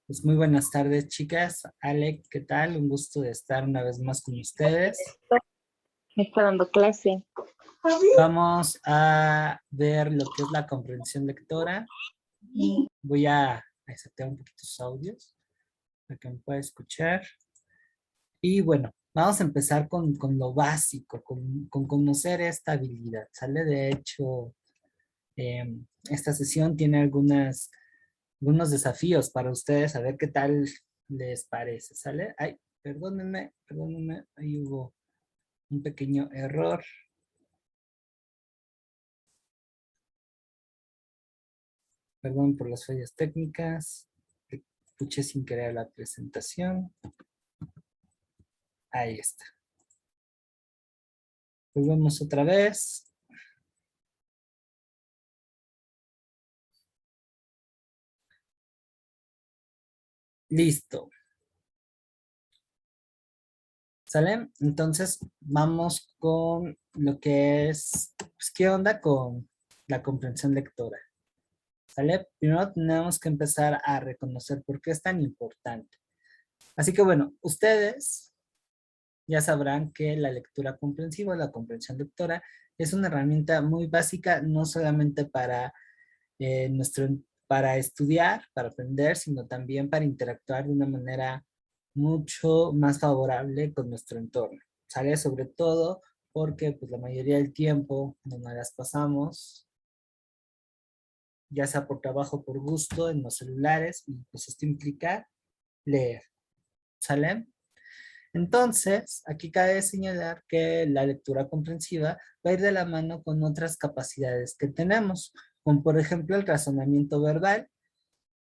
Pues muy buenas tardes, chicas. Alec, ¿qué tal? Un gusto de estar una vez más con ustedes. Me está dando clase. Vamos a ver lo que es la comprensión lectora. Voy a setear un poquito sus audios para que me pueda escuchar. Y bueno, vamos a empezar con lo básico, con conocer esta habilidad, ¿sale? De hecho, esta sesión tiene algunos desafíos para ustedes, a ver qué tal les parece, ¿sale? Ay, perdónenme, ahí hubo un pequeño error. Perdón por las fallas técnicas. Escuché sin querer la presentación. Ahí está. Volvemos otra vez. Listo. ¿Sale? Entonces vamos con lo que es, pues, ¿qué onda con la comprensión lectora? ¿Sale? Primero tenemos que empezar a reconocer por qué es tan importante. Así que bueno, ustedes ya sabrán que la lectura comprensiva, la comprensión lectora, es una herramienta muy básica, no solamente para para estudiar, para aprender, sino también para interactuar de una manera mucho más favorable con nuestro entorno. ¿Sale? Sobre todo porque pues, la mayoría del tiempo no nos las pasamos, ya sea por trabajo o por gusto, en los celulares, y pues esto implica leer. ¿Sale? Entonces, aquí cabe señalar que la lectura comprensiva va a ir de la mano con otras capacidades que tenemos, como por ejemplo el razonamiento verbal.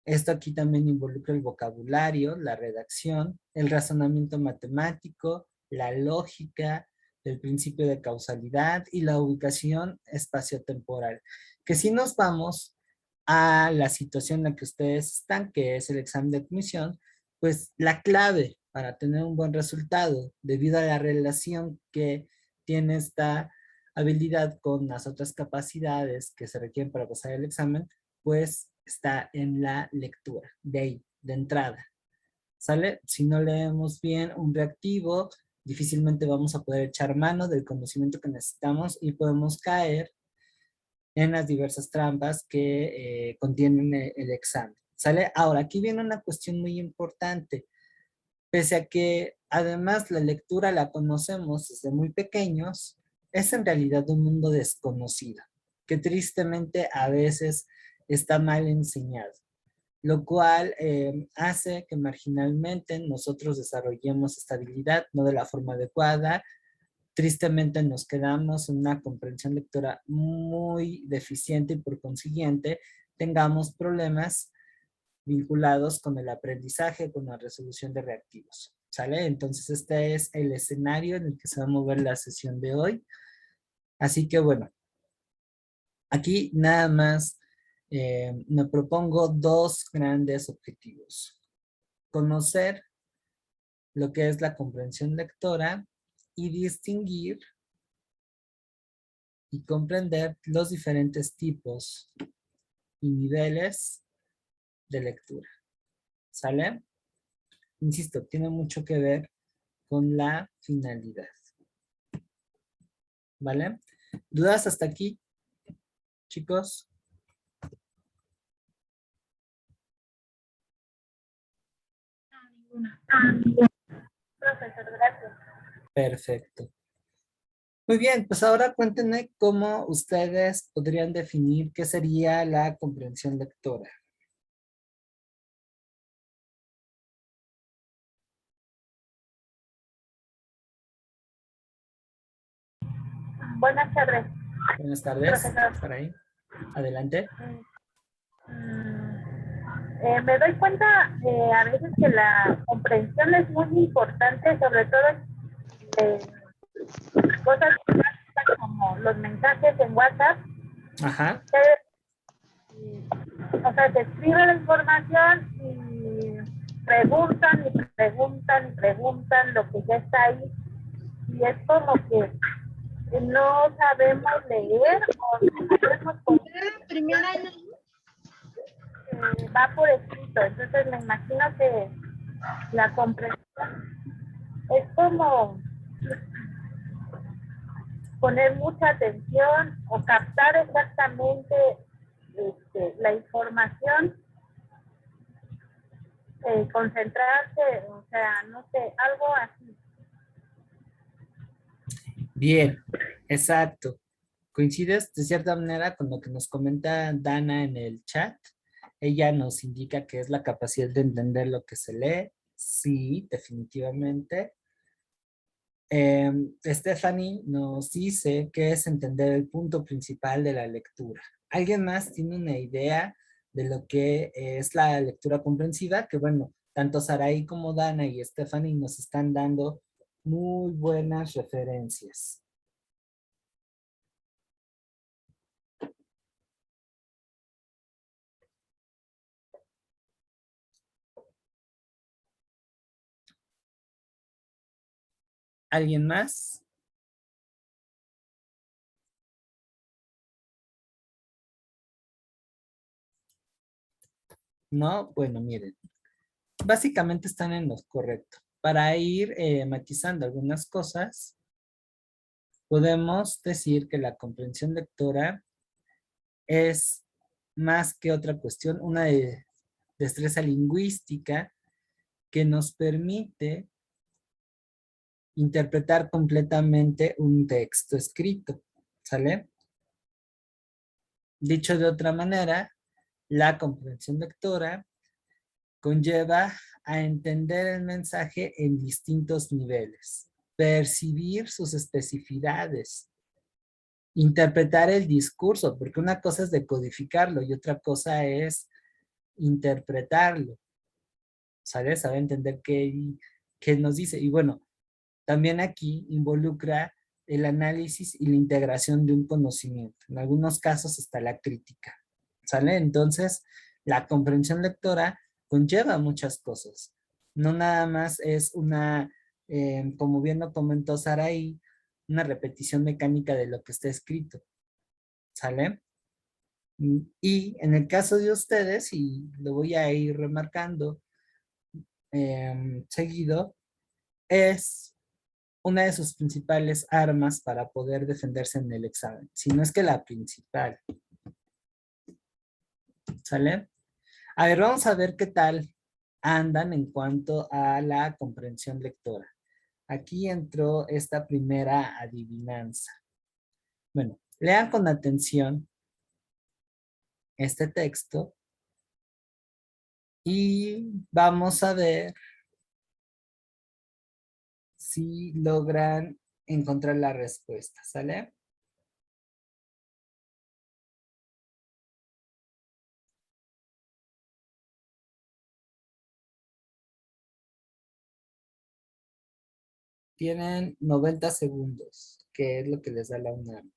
Esto aquí también involucra el vocabulario, la redacción, el razonamiento matemático, la lógica, el principio de causalidad y la ubicación espaciotemporal. Que si nos vamos a la situación en la que ustedes están, que es el examen de admisión, pues la clave para tener un buen resultado, debido a la relación que tiene esta habilidad con las otras capacidades que se requieren para pasar el examen, pues está en la lectura, de ahí, de entrada. ¿Sale? Si no leemos bien un reactivo, difícilmente vamos a poder echar mano del conocimiento que necesitamos y podemos caer en las diversas trampas que contienen el examen. ¿Sale? Ahora, aquí viene una cuestión muy importante. Pese a que además la lectura la conocemos desde muy pequeños, es en realidad un mundo desconocido, que tristemente a veces está mal enseñado, lo cual hace que marginalmente nosotros desarrollemos esta habilidad no de la forma adecuada. Tristemente nos quedamos en una comprensión lectora muy deficiente y por consiguiente tengamos problemas vinculados con el aprendizaje, con la resolución de reactivos. ¿Sale? Entonces este es el escenario en el que se va a mover la sesión de hoy. Así que bueno, aquí nada más me propongo dos grandes objetivos. Conocer lo que es la comprensión lectora y distinguir y comprender los diferentes tipos y niveles de lectura. ¿Sale? Insisto, tiene mucho que ver con la finalidad. ¿Vale? ¿Dudas hasta aquí, chicos? Profesor, gracias. Perfecto. Muy bien, pues ahora cuéntenme cómo ustedes podrían definir qué sería la comprensión lectora. Buenas tardes. Buenas tardes, Profesor. por ahí. Adelante. Me doy cuenta a veces que la comprensión es muy importante, sobre todo en cosas como los mensajes en WhatsApp. Ajá. O sea, se escribe la información y preguntan y preguntan y preguntan lo que ya está ahí. Y es como que no sabemos leer o no sabemos cómo. va por escrito, entonces me imagino que la comprensión es como poner mucha atención o captar exactamente la información, concentrarse, o sea, no sé, algo así. Bien, exacto. Coincides de cierta manera con lo que nos comenta Dana en el chat. Ella nos indica que es la capacidad de entender lo que se lee. Sí, definitivamente. Stephanie nos dice que es entender el punto principal de la lectura. ¿Alguien más tiene una idea de lo que es la lectura comprensiva? Que bueno, tanto Saraí como Dana y Stephanie nos están dando muy buenas referencias. ¿Alguien más? No, bueno, miren, básicamente están en lo correcto. Para ir matizando algunas cosas, podemos decir que la comprensión lectora es más que otra cuestión, una destreza lingüística que nos permite interpretar completamente un texto escrito, ¿sale? Dicho de otra manera, la comprensión lectora conlleva a entender el mensaje en distintos niveles, percibir sus especificidades, interpretar el discurso, porque una cosa es decodificarlo y otra cosa es interpretarlo, ¿sale? Sabe entender qué nos dice. Y bueno, también aquí involucra el análisis y la integración de un conocimiento. En algunos casos hasta la crítica, ¿sale? Entonces, la comprensión lectora conlleva muchas cosas. No nada más es una, como bien lo comentó Saraí, una repetición mecánica de lo que está escrito, ¿sale? Y en el caso de ustedes, y lo voy a ir remarcando seguido, es una de sus principales armas para poder defenderse en el examen, si no es que la principal, ¿sale? A ver, vamos a ver qué tal andan en cuanto a la comprensión lectora. Aquí entró esta primera adivinanza. Bueno, lean con atención este texto y vamos a ver si logran encontrar la respuesta, ¿sale? Tienen 90 segundos, que es lo que les da la UNAM.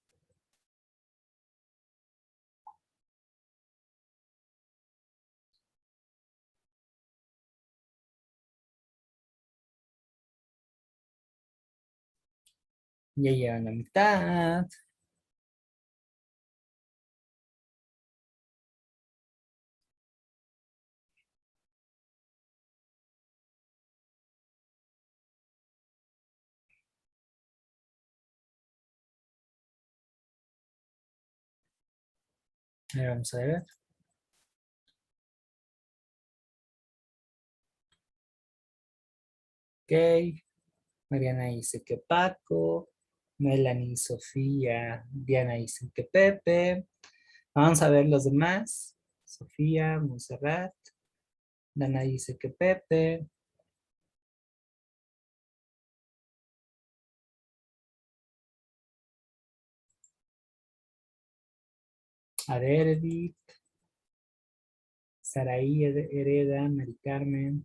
Ya llevan la mitad. A ver, vamos a ver. Ok. Mariana dice que Paco. Melanie y Sofía. Diana dice que Pepe. Vamos a ver los demás. Sofía, Montserrat. Dana dice que Pepe. Aderedi. Saraí Hereda. Mari Carmen.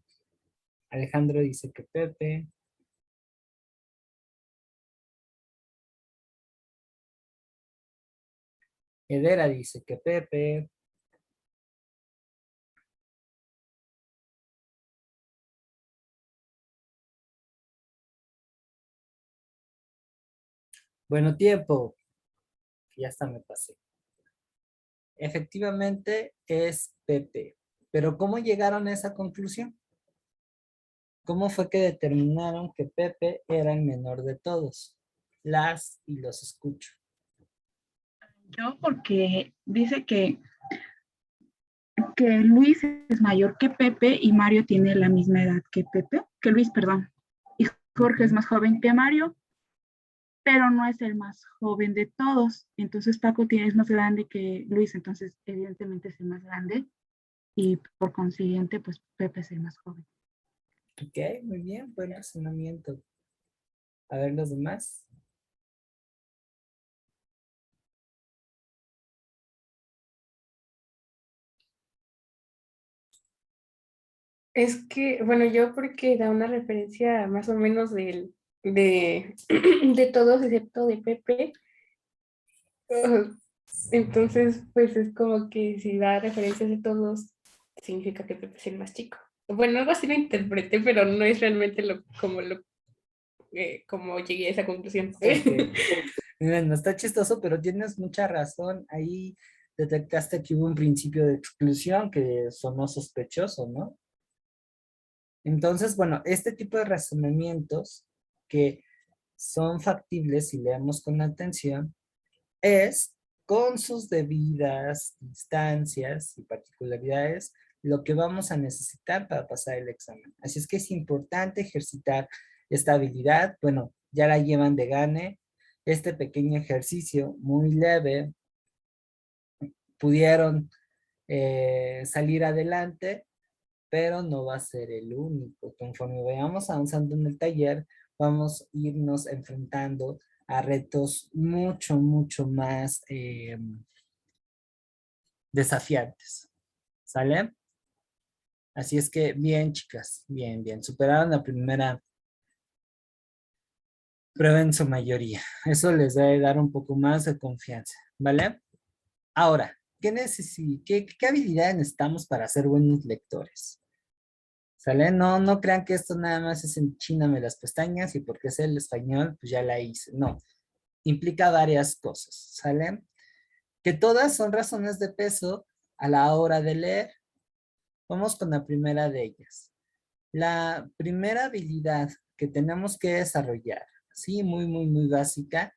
Alejandro dice que Pepe. Edera dice que Pepe. Bueno, tiempo. Ya hasta me pasé. Efectivamente es Pepe. Pero ¿cómo llegaron a esa conclusión? ¿Cómo fue que determinaron que Pepe era el menor de todos? Las y los escucho. Yo porque dice que Luis es mayor que Pepe y Mario tiene la misma edad que Pepe, que Luis, perdón. Y Jorge es más joven que Mario, pero no es el más joven de todos. Entonces Paco es más grande que Luis, entonces evidentemente es el más grande y por consiguiente, pues Pepe es el más joven. Ok, muy bien, buen razonamiento. A ver los demás. Es que, bueno, yo porque da una referencia más o menos de, de todos excepto de Pepe. Uh, Entonces, pues es como que si da referencias de todos, significa que Pepe es el más chico. Bueno, algo así lo interpreté, pero no es realmente como llegué a esa conclusión. Okay. Bueno, está chistoso, pero tienes mucha razón. Ahí detectaste que hubo un principio de exclusión que sonó sospechoso, ¿no? Entonces, bueno, este tipo de razonamientos que son factibles si leemos con atención es, con sus debidas distancias y particularidades, lo que vamos a necesitar para pasar el examen. Así es que es importante ejercitar esta habilidad. Bueno, ya la llevan de gane. Este pequeño ejercicio muy leve, pudieron salir adelante, pero no va a ser el único. Conforme vayamos avanzando en el taller, vamos a irnos enfrentando a retos mucho, mucho más desafiantes. ¿Sale? Así es que, bien, chicas, bien, bien. Superaron la primera prueba en su mayoría. Eso les debe dar un poco más de confianza, ¿vale? Ahora, ¿qué habilidades necesitamos para ser buenos lectores? ¿Sale? No, no crean que esto nada más es enchíname las pestañas y porque sé el español, pues ya la hice. No, implica varias cosas, ¿sale? Que todas son razones de peso a la hora de leer. Vamos con la primera de ellas. La primera habilidad que tenemos que desarrollar, sí, muy, muy, muy básica,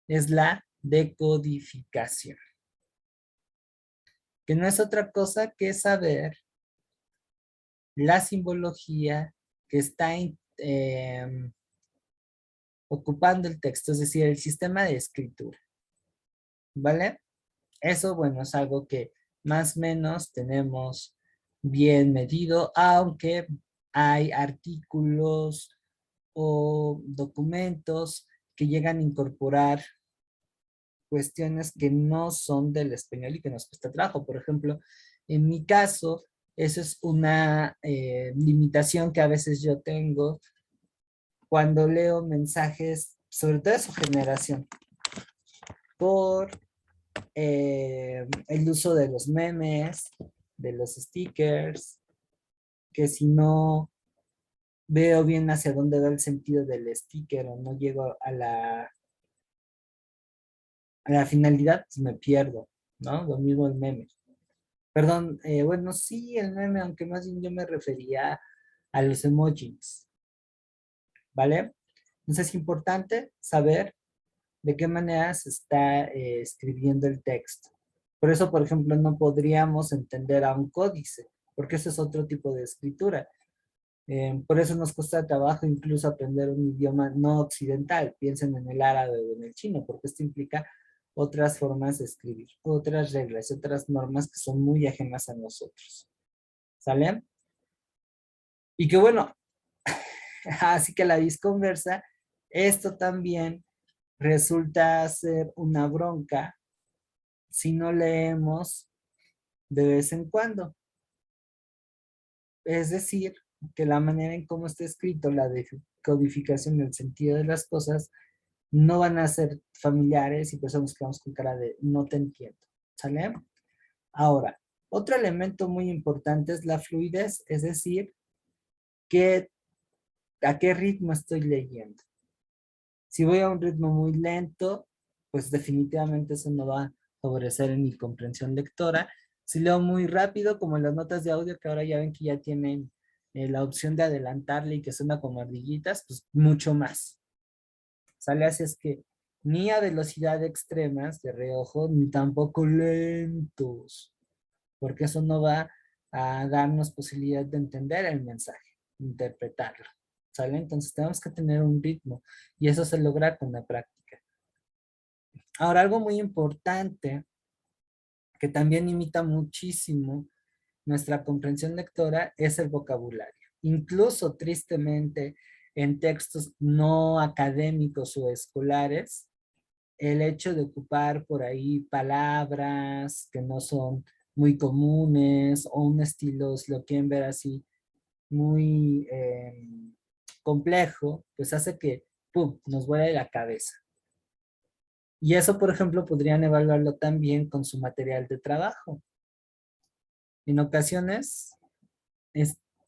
es la decodificación. Que no es otra cosa que saber la simbología que está ocupando el texto, es decir, el sistema de escritura. ¿Vale? Eso, bueno, es algo que más o menos tenemos bien medido, aunque hay artículos o documentos que llegan a incorporar cuestiones que no son del español y que nos cuesta trabajo. Por ejemplo, en mi caso, eso es una limitación que a veces yo tengo cuando leo mensajes, sobre todo de su generación, por el uso de los memes, de los stickers, que si no veo bien hacia dónde va el sentido del sticker o no llego a la finalidad, pues me pierdo, ¿no? Lo mismo el meme. Perdón, bueno, sí, el meme, aunque más bien yo me refería a los emojis, ¿vale? Entonces es importante saber de qué manera se está escribiendo el texto. Por eso, por ejemplo, no podríamos entender a un códice, porque ese es otro tipo de escritura. Por eso nos cuesta trabajo incluso aprender un idioma no occidental. Piensen en el árabe o en el chino, porque esto implica otras formas de escribir, otras reglas, otras normas que son muy ajenas a nosotros. ¿Sale? Y que bueno, así que la disconversa, esto también resulta ser una bronca si no leemos de vez en cuando. Es decir, que la manera en cómo está escrito la codificación del sentido de las cosas no van a ser familiares y pues nos quedamos con cara de no te entiendo. ¿Sale? Ahora, otro elemento muy importante es la fluidez, es decir, a qué ritmo estoy leyendo. Si voy a un ritmo muy lento, pues definitivamente eso no va a favorecer en mi comprensión lectora. Si leo muy rápido, como en las notas de audio, que ahora ya ven que ya tienen la opción de adelantarle y que suena como ardillitas, pues mucho más. ¿Sale? Así es que ni a velocidad extremas de reojo, ni tampoco lentos, porque eso no va a darnos posibilidad de entender el mensaje, interpretarlo. ¿Sale? Entonces tenemos que tener un ritmo y eso se logra con la práctica. Ahora, algo muy importante que también imita muchísimo nuestra comprensión lectora es el vocabulario. Incluso, tristemente, en textos no académicos o escolares, el hecho de ocupar por ahí palabras que no son muy comunes o un estilo, si lo quieren ver así, muy complejo, pues hace que, ¡pum!, nos vuele la cabeza. Y eso, por ejemplo, podrían evaluarlo también con su material de trabajo. En ocasiones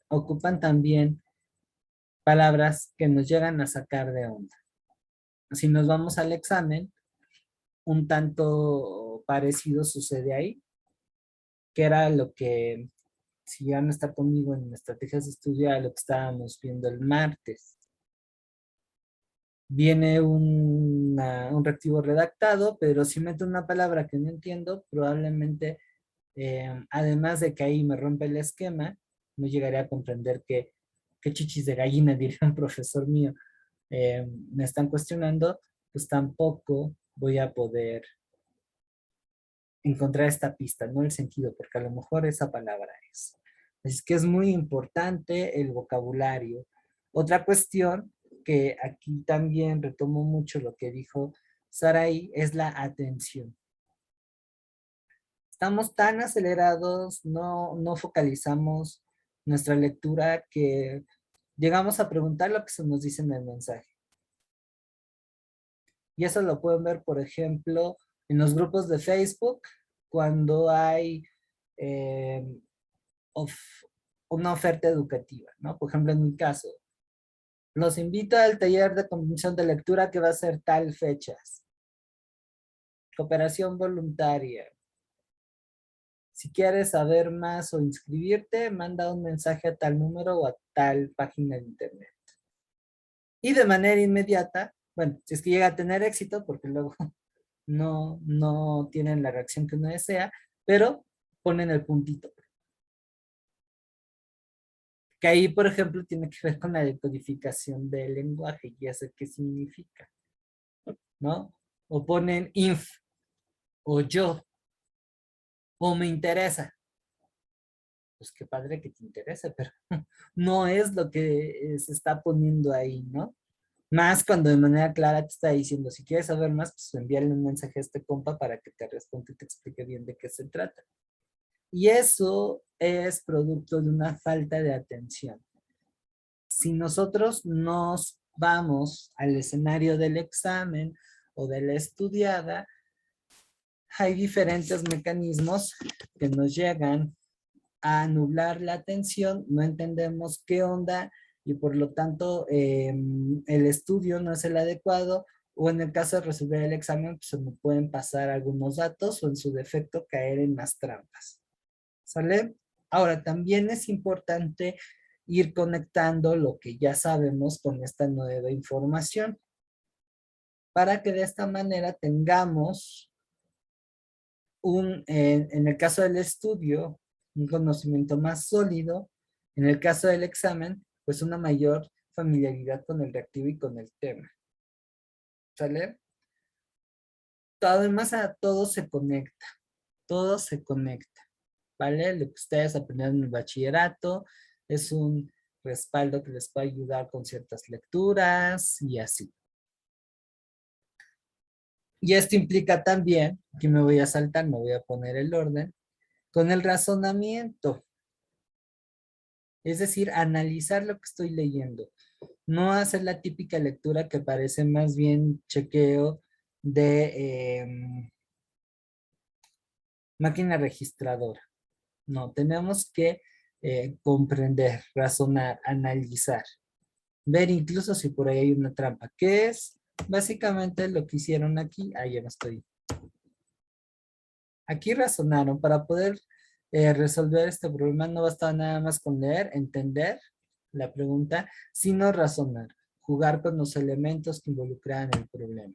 ocupan también palabras que nos llegan a sacar de onda. Si nos vamos al examen, un tanto parecido sucede ahí, que era lo que, si van a estar conmigo en estrategias de estudio, lo que estábamos viendo el martes. Viene un reactivo redactado, pero si meto una palabra que no entiendo, probablemente, además de que ahí me rompe el esquema, no llegaré a comprender qué chichis de gallina, diría un profesor mío, me están cuestionando, pues tampoco voy a poder encontrar esta pista, no el sentido, porque a lo mejor esa palabra es. Es que es muy importante el vocabulario. Otra cuestión que aquí también retomo mucho lo que dijo Saraí es la atención. Estamos tan acelerados, no focalizamos nuestra lectura que llegamos a preguntar lo que se nos dice en el mensaje. Y eso lo pueden ver, por ejemplo, en los grupos de Facebook, cuando hay una oferta educativa, ¿no? Por ejemplo, en mi caso, los invito al taller de comprensión de lectura que va a ser tal fechas. Cooperación voluntaria. Si quieres saber más o inscribirte, manda un mensaje a tal número o a tal página de internet. Y de manera inmediata, bueno, si es que llega a tener éxito, porque luego no tienen la reacción que uno desea, pero ponen el puntito. Que ahí, por ejemplo, tiene que ver con la decodificación del lenguaje y ya sé qué significa, ¿no? O ponen inf, o yo, o me interesa. Pues qué padre que te interese, pero no es lo que se está poniendo ahí, ¿no? Más cuando de manera clara te está diciendo, si quieres saber más, pues envíale un mensaje a este compa para que te responda y te explique bien de qué se trata. Y eso es producto de una falta de atención. Si nosotros nos vamos al escenario del examen o de la estudiada, hay diferentes mecanismos que nos llegan a nublar la atención, no entendemos qué onda y por lo tanto el estudio no es el adecuado, o en el caso de resolver el examen pues se me pueden pasar algunos datos o en su defecto caer en más trampas. ¿Sale? Ahora también es importante ir conectando lo que ya sabemos con esta nueva información para que de esta manera tengamos en el caso del estudio, un conocimiento más sólido, en el caso del examen, pues una mayor familiaridad con el reactivo y con el tema. ¿Sale? Además a todo se conecta, ¿vale? Lo que ustedes aprendieron en el bachillerato es un respaldo que les puede ayudar con ciertas lecturas y así. Y esto implica también, que me voy a saltar, me voy a poner el orden, con el razonamiento. Es decir, analizar lo que estoy leyendo. No hacer la típica lectura que parece más bien chequeo de máquina registradora. No, tenemos que comprender, razonar, analizar. Ver incluso si por ahí hay una trampa. ¿Qué es? Básicamente lo que hicieron aquí. Ah, ya no estoy. Aquí razonaron para poder resolver este problema no basta nada más con leer, entender la pregunta, sino razonar, jugar con los elementos que involucran el problema.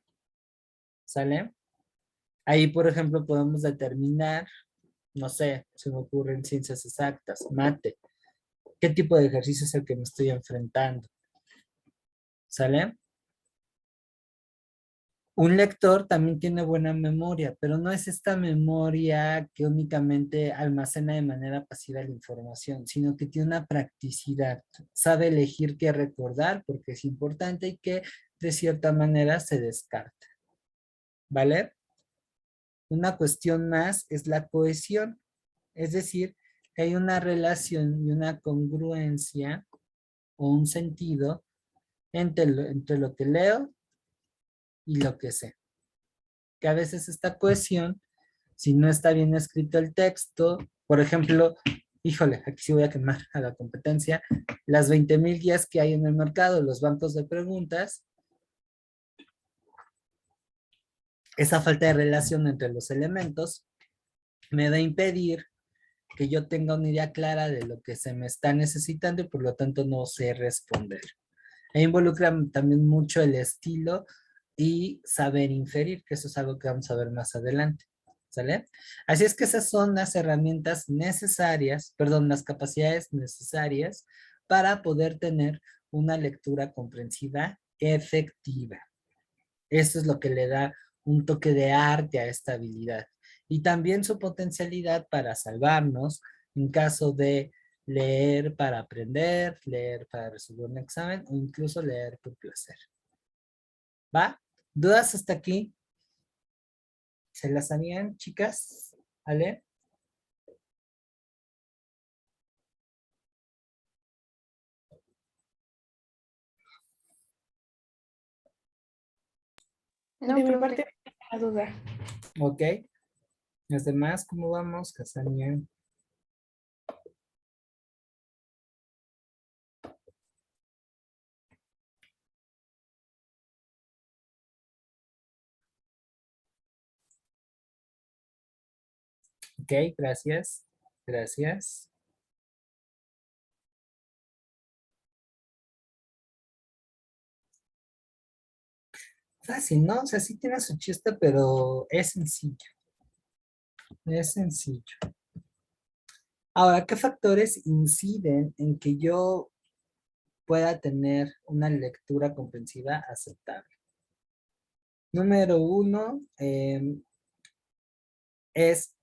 ¿Sale? Ahí, por ejemplo, podemos determinar, no sé, se me ocurren ciencias exactas, mate, qué tipo de ejercicio es el que me estoy enfrentando. ¿Sale? Un lector también tiene buena memoria, pero no es esta memoria que únicamente almacena de manera pasiva la información, sino que tiene una practicidad. Sabe elegir qué recordar porque es importante y que de cierta manera se descarta. ¿Vale? Una cuestión más es la cohesión, es decir, que hay una relación y una congruencia o un sentido entre lo que leo y lo que sé. Que a veces esta cohesión, si no está bien escrito el texto, por ejemplo, híjole, aquí sí voy a quemar a la competencia, las 20,000 guías que hay en el mercado, los bancos de preguntas, esa falta de relación entre los elementos me va a impedir que yo tenga una idea clara de lo que se me está necesitando y por lo tanto no sé responder. Ahí involucra también mucho el estilo y saber inferir, que eso es algo que vamos a ver más adelante. ¿Sale? Así es que esas son las herramientas necesarias, perdón, las capacidades necesarias para poder tener una lectura comprensiva efectiva. Esto es lo que le da un toque de arte a esta habilidad. Y también su potencialidad para salvarnos en caso de leer para aprender, leer para resolver un examen o incluso leer por placer. ¿Va? ¿Dudas hasta aquí? ¿Se las harían, chicas? ¿Vale? De mi parte, la duda. Ok. ¿Los demás cómo vamos, Casania? Ok, gracias. Gracias. Fácil, ¿no? O sea, sí tiene su chiste, pero es sencillo. Es sencillo. Ahora, ¿qué factores inciden en que yo pueda tener una lectura comprensiva aceptable? Número uno, es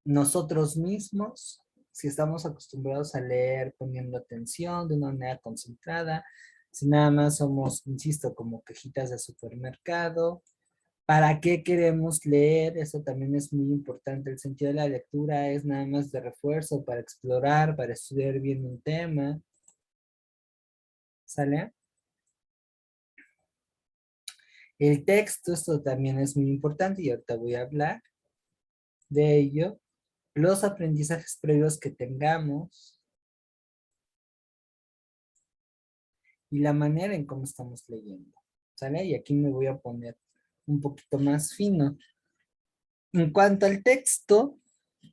nosotros mismos, si estamos acostumbrados a leer poniendo atención de una manera concentrada, si nada más somos, insisto, como cajitas de supermercado. ¿Para qué queremos leer? Eso también es muy importante. El sentido de la lectura es nada más de refuerzo para explorar, para estudiar bien un tema. ¿Sale? El texto, esto también es muy importante y ahorita voy a hablar de ello. Los aprendizajes previos que tengamos y la manera en cómo estamos leyendo. ¿Sale? Y aquí me voy a poner un poquito más fino. En cuanto al texto,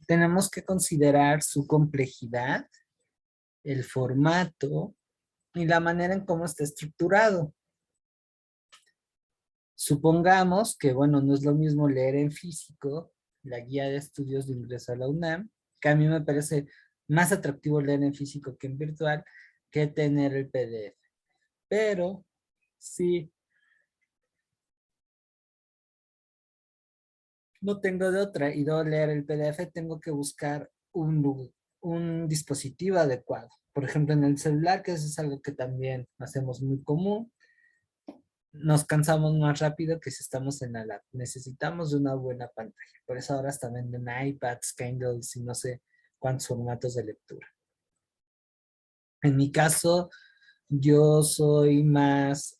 tenemos que considerar su complejidad, el formato y la manera en cómo está estructurado. Supongamos que, bueno, no es lo mismo leer en físico la guía de estudios de ingreso a la UNAM, que a mí me parece más atractivo leer en físico que en virtual, que tener el PDF. Pero, sí, no tengo de otra y debo leer el PDF, tengo que buscar un dispositivo adecuado. Por ejemplo, en el celular, que eso es algo que también hacemos muy común, nos cansamos más rápido que si estamos en la lab. Necesitamos de una buena pantalla. Por eso ahora hasta venden iPads, Kindles y no sé cuántos formatos de lectura. En mi caso, yo soy más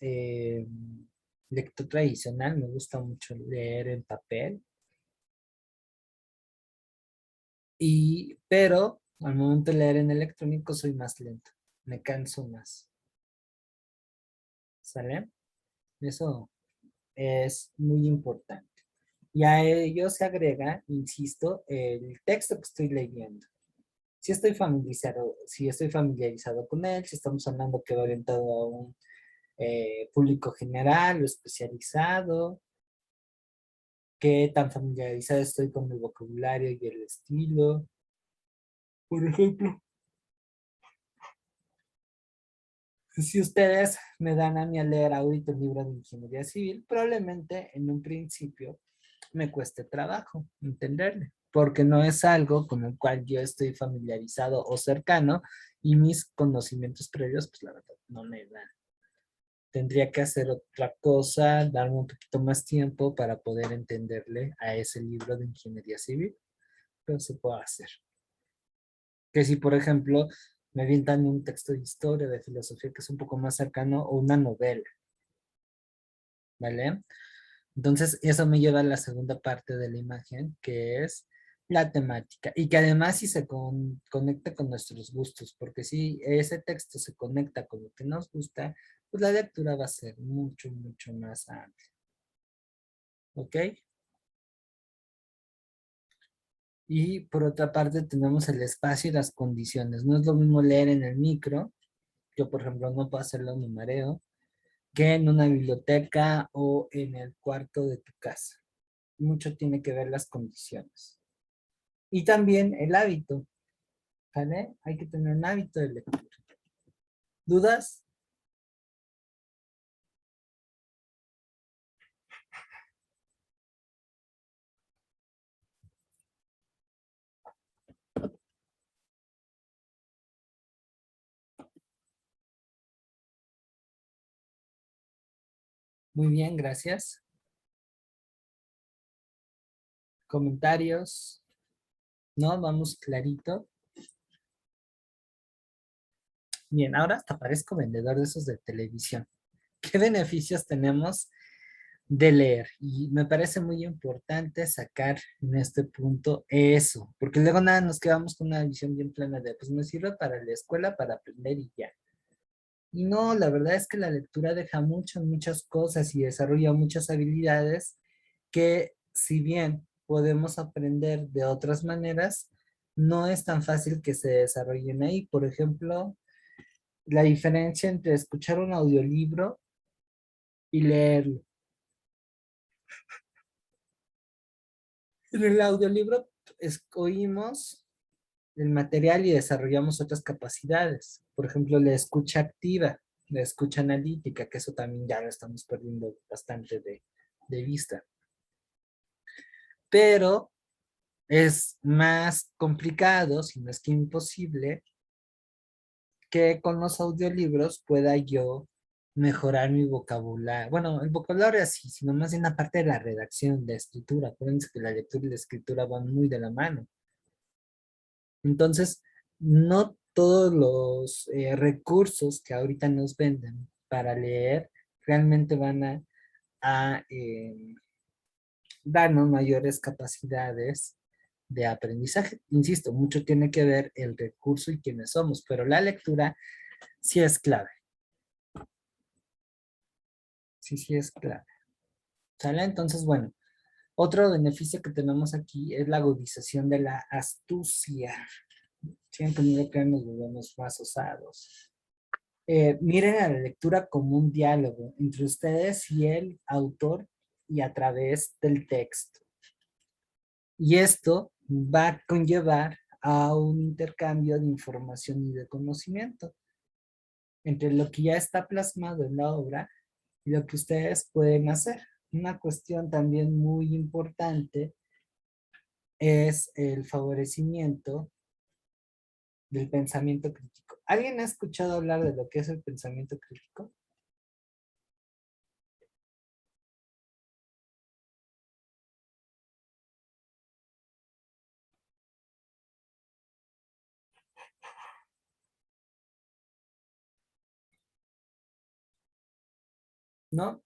lector tradicional. Me gusta mucho leer en papel. Pero al momento de leer en electrónico soy más lento. Me canso más. ¿Sale? Eso es muy importante. Y a ello se agrega, insisto, el texto que estoy leyendo. Si estoy familiarizado con él, si estamos hablando que va orientado a un público general o especializado, qué tan familiarizado estoy con el vocabulario y el estilo. Por ejemplo, si ustedes me dan a mí a leer ahorita el libro de ingeniería civil, probablemente en un principio me cueste trabajo entenderle, porque no es algo con el cual yo estoy familiarizado o cercano y mis conocimientos previos, pues la verdad, no me dan. Tendría que hacer otra cosa, darme un poquito más tiempo para poder entenderle a ese libro de ingeniería civil, pero se puede hacer. Que si, por ejemplo, me avientan un texto de historia, de filosofía, que es un poco más cercano, o una novela, ¿vale? Entonces, eso me lleva a la segunda parte de la imagen, que es la temática. Y que además sí se conecta con nuestros gustos, porque si ese texto se conecta con lo que nos gusta, pues la lectura va a ser mucho, mucho más amplia. ¿Ok? Y por otra parte tenemos el espacio y las condiciones. No es lo mismo leer en el micro, yo por ejemplo no puedo hacerlo en mi mareo, que en una biblioteca o en el cuarto de tu casa. Mucho tiene que ver las condiciones. Y también el hábito, ¿vale? Hay que tener un hábito de lectura. ¿Dudas? Muy bien, gracias. ¿Comentarios? ¿No? Vamos clarito. Bien, ahora hasta parezco vendedor de esos de televisión. ¿Qué beneficios tenemos de leer? Y me parece muy importante sacar en este punto eso, porque luego nada nos quedamos con una visión bien plana de, pues me sirve para la escuela, para aprender y ya. Y no, la verdad es que la lectura deja muchas, muchas cosas y desarrolla muchas habilidades que si bien podemos aprender de otras maneras, no es tan fácil que se desarrollen ahí. Por ejemplo, la diferencia entre escuchar un audiolibro y leerlo. En el audiolibro oímos el material y desarrollamos otras capacidades. Por ejemplo, la escucha activa, la escucha analítica, que eso también ya lo estamos perdiendo bastante de vista. Pero es más complicado, si no es que imposible, que con los audiolibros pueda yo mejorar mi vocabulario. Bueno, el vocabulario así, sino más bien la parte de la redacción, de escritura. Acuérdense que la lectura y la escritura van muy de la mano. Entonces, no todos los recursos que ahorita nos venden para leer realmente van a darnos mayores capacidades de aprendizaje. Insisto, mucho tiene que ver el recurso y quiénes somos, pero la lectura sí es clave. Sí, sí es clave. ¿Sale? Entonces, bueno, otro beneficio que tenemos aquí es la agudización de la astucia. Siempre no que nos volvemos más osados. Miren a la lectura como un diálogo entre ustedes y el autor y a través del texto. Y esto va a conllevar a un intercambio de información y de conocimiento entre lo que ya está plasmado en la obra y lo que ustedes pueden hacer. Una cuestión también muy importante es el favorecimiento del pensamiento crítico. ¿Alguien ha escuchado hablar de lo que es el pensamiento crítico? ¿No?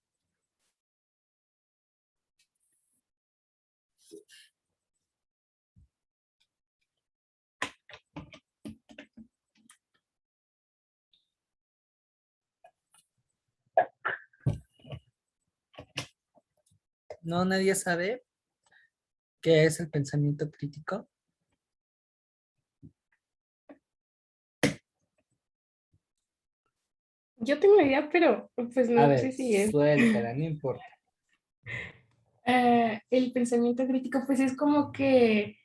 No, nadie sabe. ¿Qué es el pensamiento crítico? Yo tengo idea, pero pues A no sé ver, si es. suéltala, no importa. El pensamiento crítico, pues es como que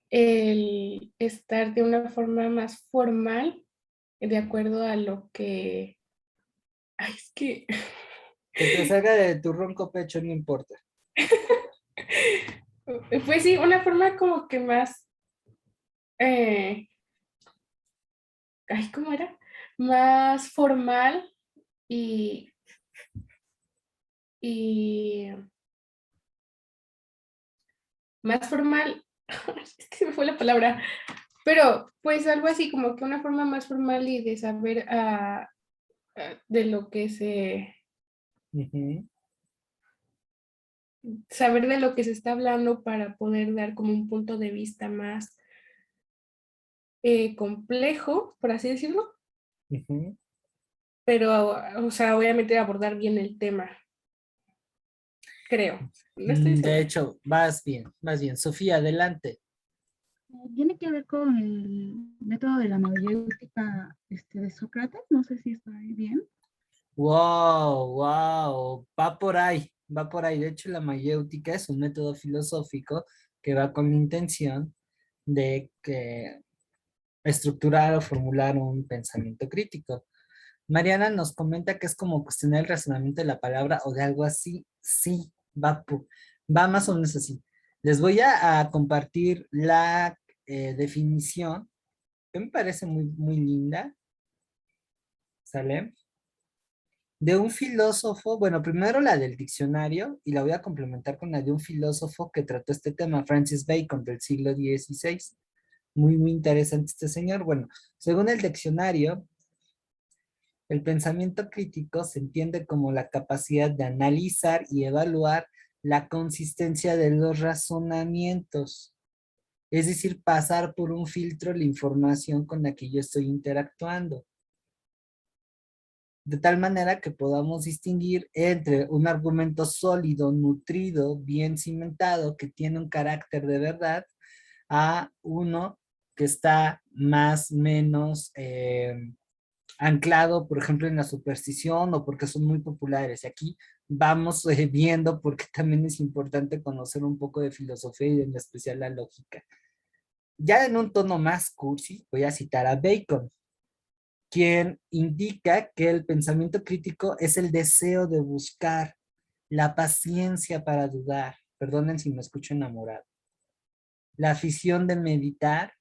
el estar de una forma más formal, de acuerdo a lo que... Ay, es que... Que te salga de tu ronco pecho, no importa. Pues sí, una forma como que más... eh, ay, ¿cómo era? Más formal y, y más formal, es que se me fue la palabra, pero pues algo así como que una forma más formal y de saber de lo que se, Ujú. saber de lo que se está hablando para poder dar como un punto de vista más complejo, por así decirlo, Ujú. pero, o sea, obviamente abordar bien el tema, creo. No estoy De segura. hecho, vas bien, vas bien. Sofía, adelante. Tiene que ver con el método de la mayéutica de Sócrates, no sé si está ahí bien. Wow, wow, va por ahí, va por ahí. De hecho, la mayéutica es un método filosófico que va con la intención de que estructurar o formular un pensamiento crítico. Mariana nos comenta que es como cuestionar el razonamiento de la palabra o de algo así. Sí, va más o menos así. Les voy a compartir la definición, que me parece muy, muy linda, ¿sale? De un filósofo, bueno, primero la del diccionario y la voy a complementar con la de un filósofo que trató este tema, Francis Bacon, del siglo XVI. Muy, muy interesante este señor. Bueno, según el diccionario, el pensamiento crítico se entiende como la capacidad de analizar y evaluar la consistencia de los razonamientos, es decir, pasar por un filtro la información con la que yo estoy interactuando, de tal manera que podamos distinguir entre un argumento sólido, nutrido, bien cimentado, que tiene un carácter de verdad, a uno que está más o menos anclado, por ejemplo, en la superstición o porque son muy populares. Y aquí vamos viendo porque también es importante conocer un poco de filosofía y en especial la lógica. Ya en un tono más cursi, voy a citar a Bacon, quien indica que el pensamiento crítico es el deseo de buscar, la paciencia para dudar, perdonen si me escucho enamorado, la afición de meditar,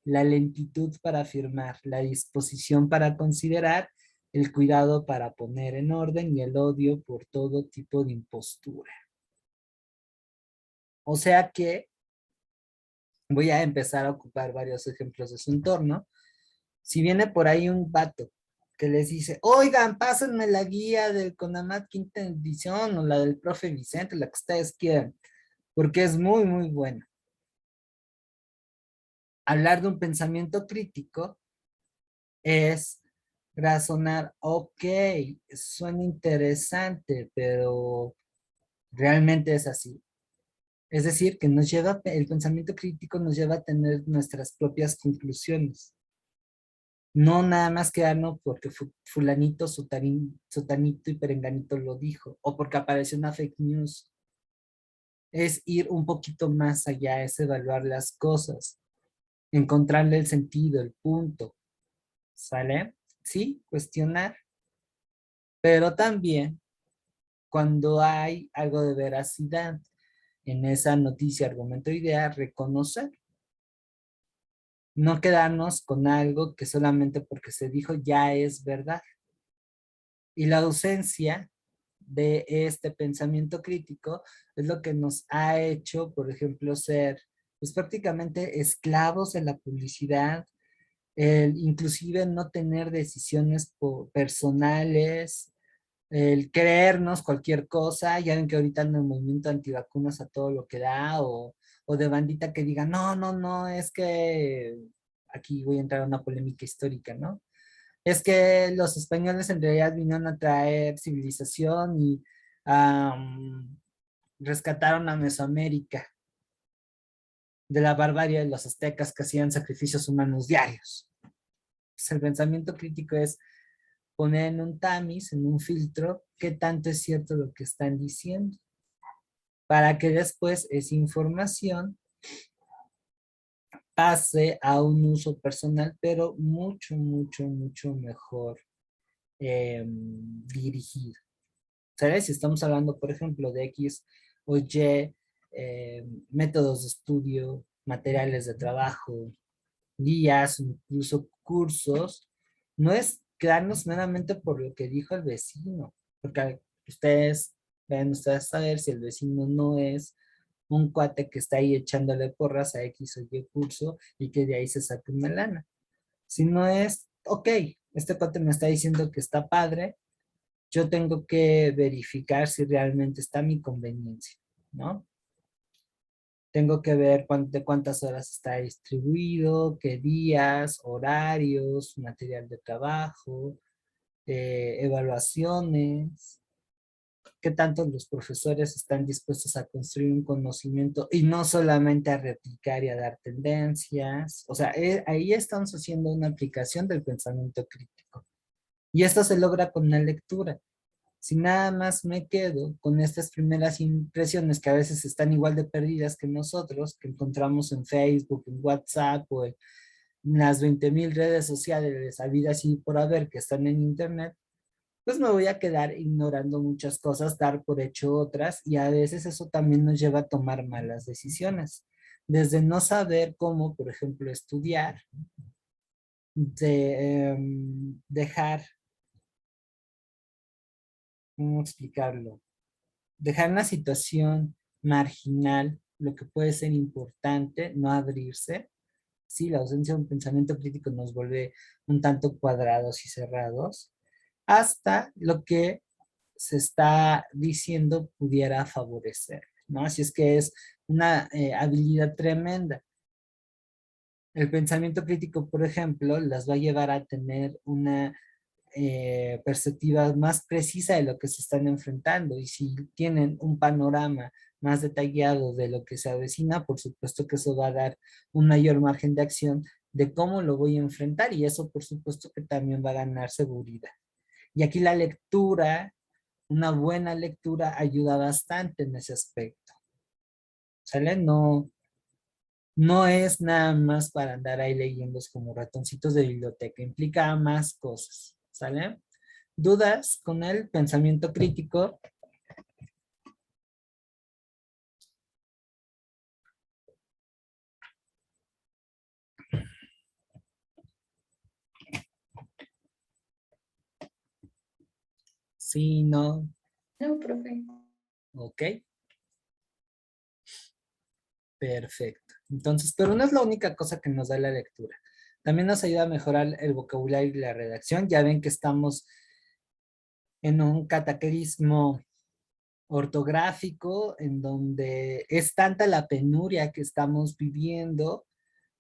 la lentitud para afirmar, la disposición para considerar, el cuidado para poner en orden y el odio por todo tipo de impostura. O sea que voy a empezar a ocupar varios ejemplos de su entorno. Si viene por ahí un vato que les dice, oigan, pásenme la guía del CONAMAT quinta edición o la del profe Vicente, la que ustedes quieran, porque es muy, muy buena. Hablar de un pensamiento crítico es razonar, ok, suena interesante, pero realmente es así. Es decir, que el pensamiento crítico nos lleva a tener nuestras propias conclusiones. No nada más quedarnos porque fulanito, sotanito y perenganito lo dijo, o porque apareció una fake news. Es ir un poquito más allá, es evaluar las cosas, encontrarle el sentido, el punto, ¿sale? Sí, cuestionar, pero también cuando hay algo de veracidad en esa noticia, argumento, idea, reconocer, no quedarnos con algo que solamente porque se dijo ya es verdad. Y la ausencia de este pensamiento crítico es lo que nos ha hecho, por ejemplo, ser pues prácticamente esclavos de la publicidad, inclusive no tener decisiones personales, el creernos cualquier cosa. Ya ven que ahorita en el movimiento antivacunas a todo lo que da, o de bandita que diga, no, no, no, es que aquí voy a entrar a una polémica histórica, ¿no? Es que los españoles en realidad vinieron a traer civilización y am, rescataron a Mesoamérica. de la barbarie de los aztecas que hacían sacrificios humanos diarios. Pues el pensamiento crítico es poner en un tamiz, en un filtro, qué tanto es cierto lo que están diciendo, para que después esa información pase a un uso personal, pero mucho, mucho, mucho mejor dirigido. ¿Sabes? Si estamos hablando, por ejemplo, de X o Y, métodos de estudio, materiales de trabajo, guías, incluso cursos, no es quedarnos meramente por lo que dijo el vecino, porque ustedes ven ustedes saber si el vecino no es un cuate que está ahí echándole porras a X o Y curso y que de ahí se saque una lana. Si no es, ok, este cuate me está diciendo que está padre, yo tengo que verificar si realmente está a mi conveniencia, ¿no? Tengo que ver de cuántas horas está distribuido, qué días, horarios, material de trabajo, evaluaciones, qué tanto los profesores están dispuestos a construir un conocimiento y no solamente a replicar y a dar tendencias. O sea, ahí estamos haciendo una aplicación del pensamiento crítico. Y esto se logra con la lectura. Si nada más me quedo con estas primeras impresiones que a veces están igual de perdidas que nosotros, que encontramos en Facebook, en WhatsApp o en las 20,000 redes sociales habidas y por haber que están en Internet, pues me voy a quedar ignorando muchas cosas, dar por hecho otras, y a veces eso también nos lleva a tomar malas decisiones. Desde no saber cómo, por ejemplo, estudiar, de dejar, ¿cómo explicarlo? Dejar una situación marginal, lo que puede ser importante, no abrirse. Sí, la ausencia de un pensamiento crítico nos vuelve un tanto cuadrados y cerrados, hasta lo que se está diciendo pudiera favorecer, ¿no? Así es que es una habilidad tremenda. El pensamiento crítico, por ejemplo, las va a llevar a tener una perspectiva más precisa de lo que se están enfrentando, y si tienen un panorama más detallado de lo que se avecina, por supuesto que eso va a dar un mayor margen de acción de cómo lo voy a enfrentar, y eso por supuesto que también va a ganar seguridad. Y aquí la lectura, una buena lectura ayuda bastante en ese aspecto. ¿Sale? No es nada más para andar ahí leyendo como ratoncitos de biblioteca, implica más cosas. ¿Sale? ¿Dudas con el pensamiento crítico? Sí, no. No, profe. Ok. Perfecto. Entonces, pero no es la única cosa que nos da la lectura. También nos ayuda a mejorar el vocabulario y la redacción. Ya ven que estamos en un cataclismo ortográfico en donde es tanta la penuria que estamos viviendo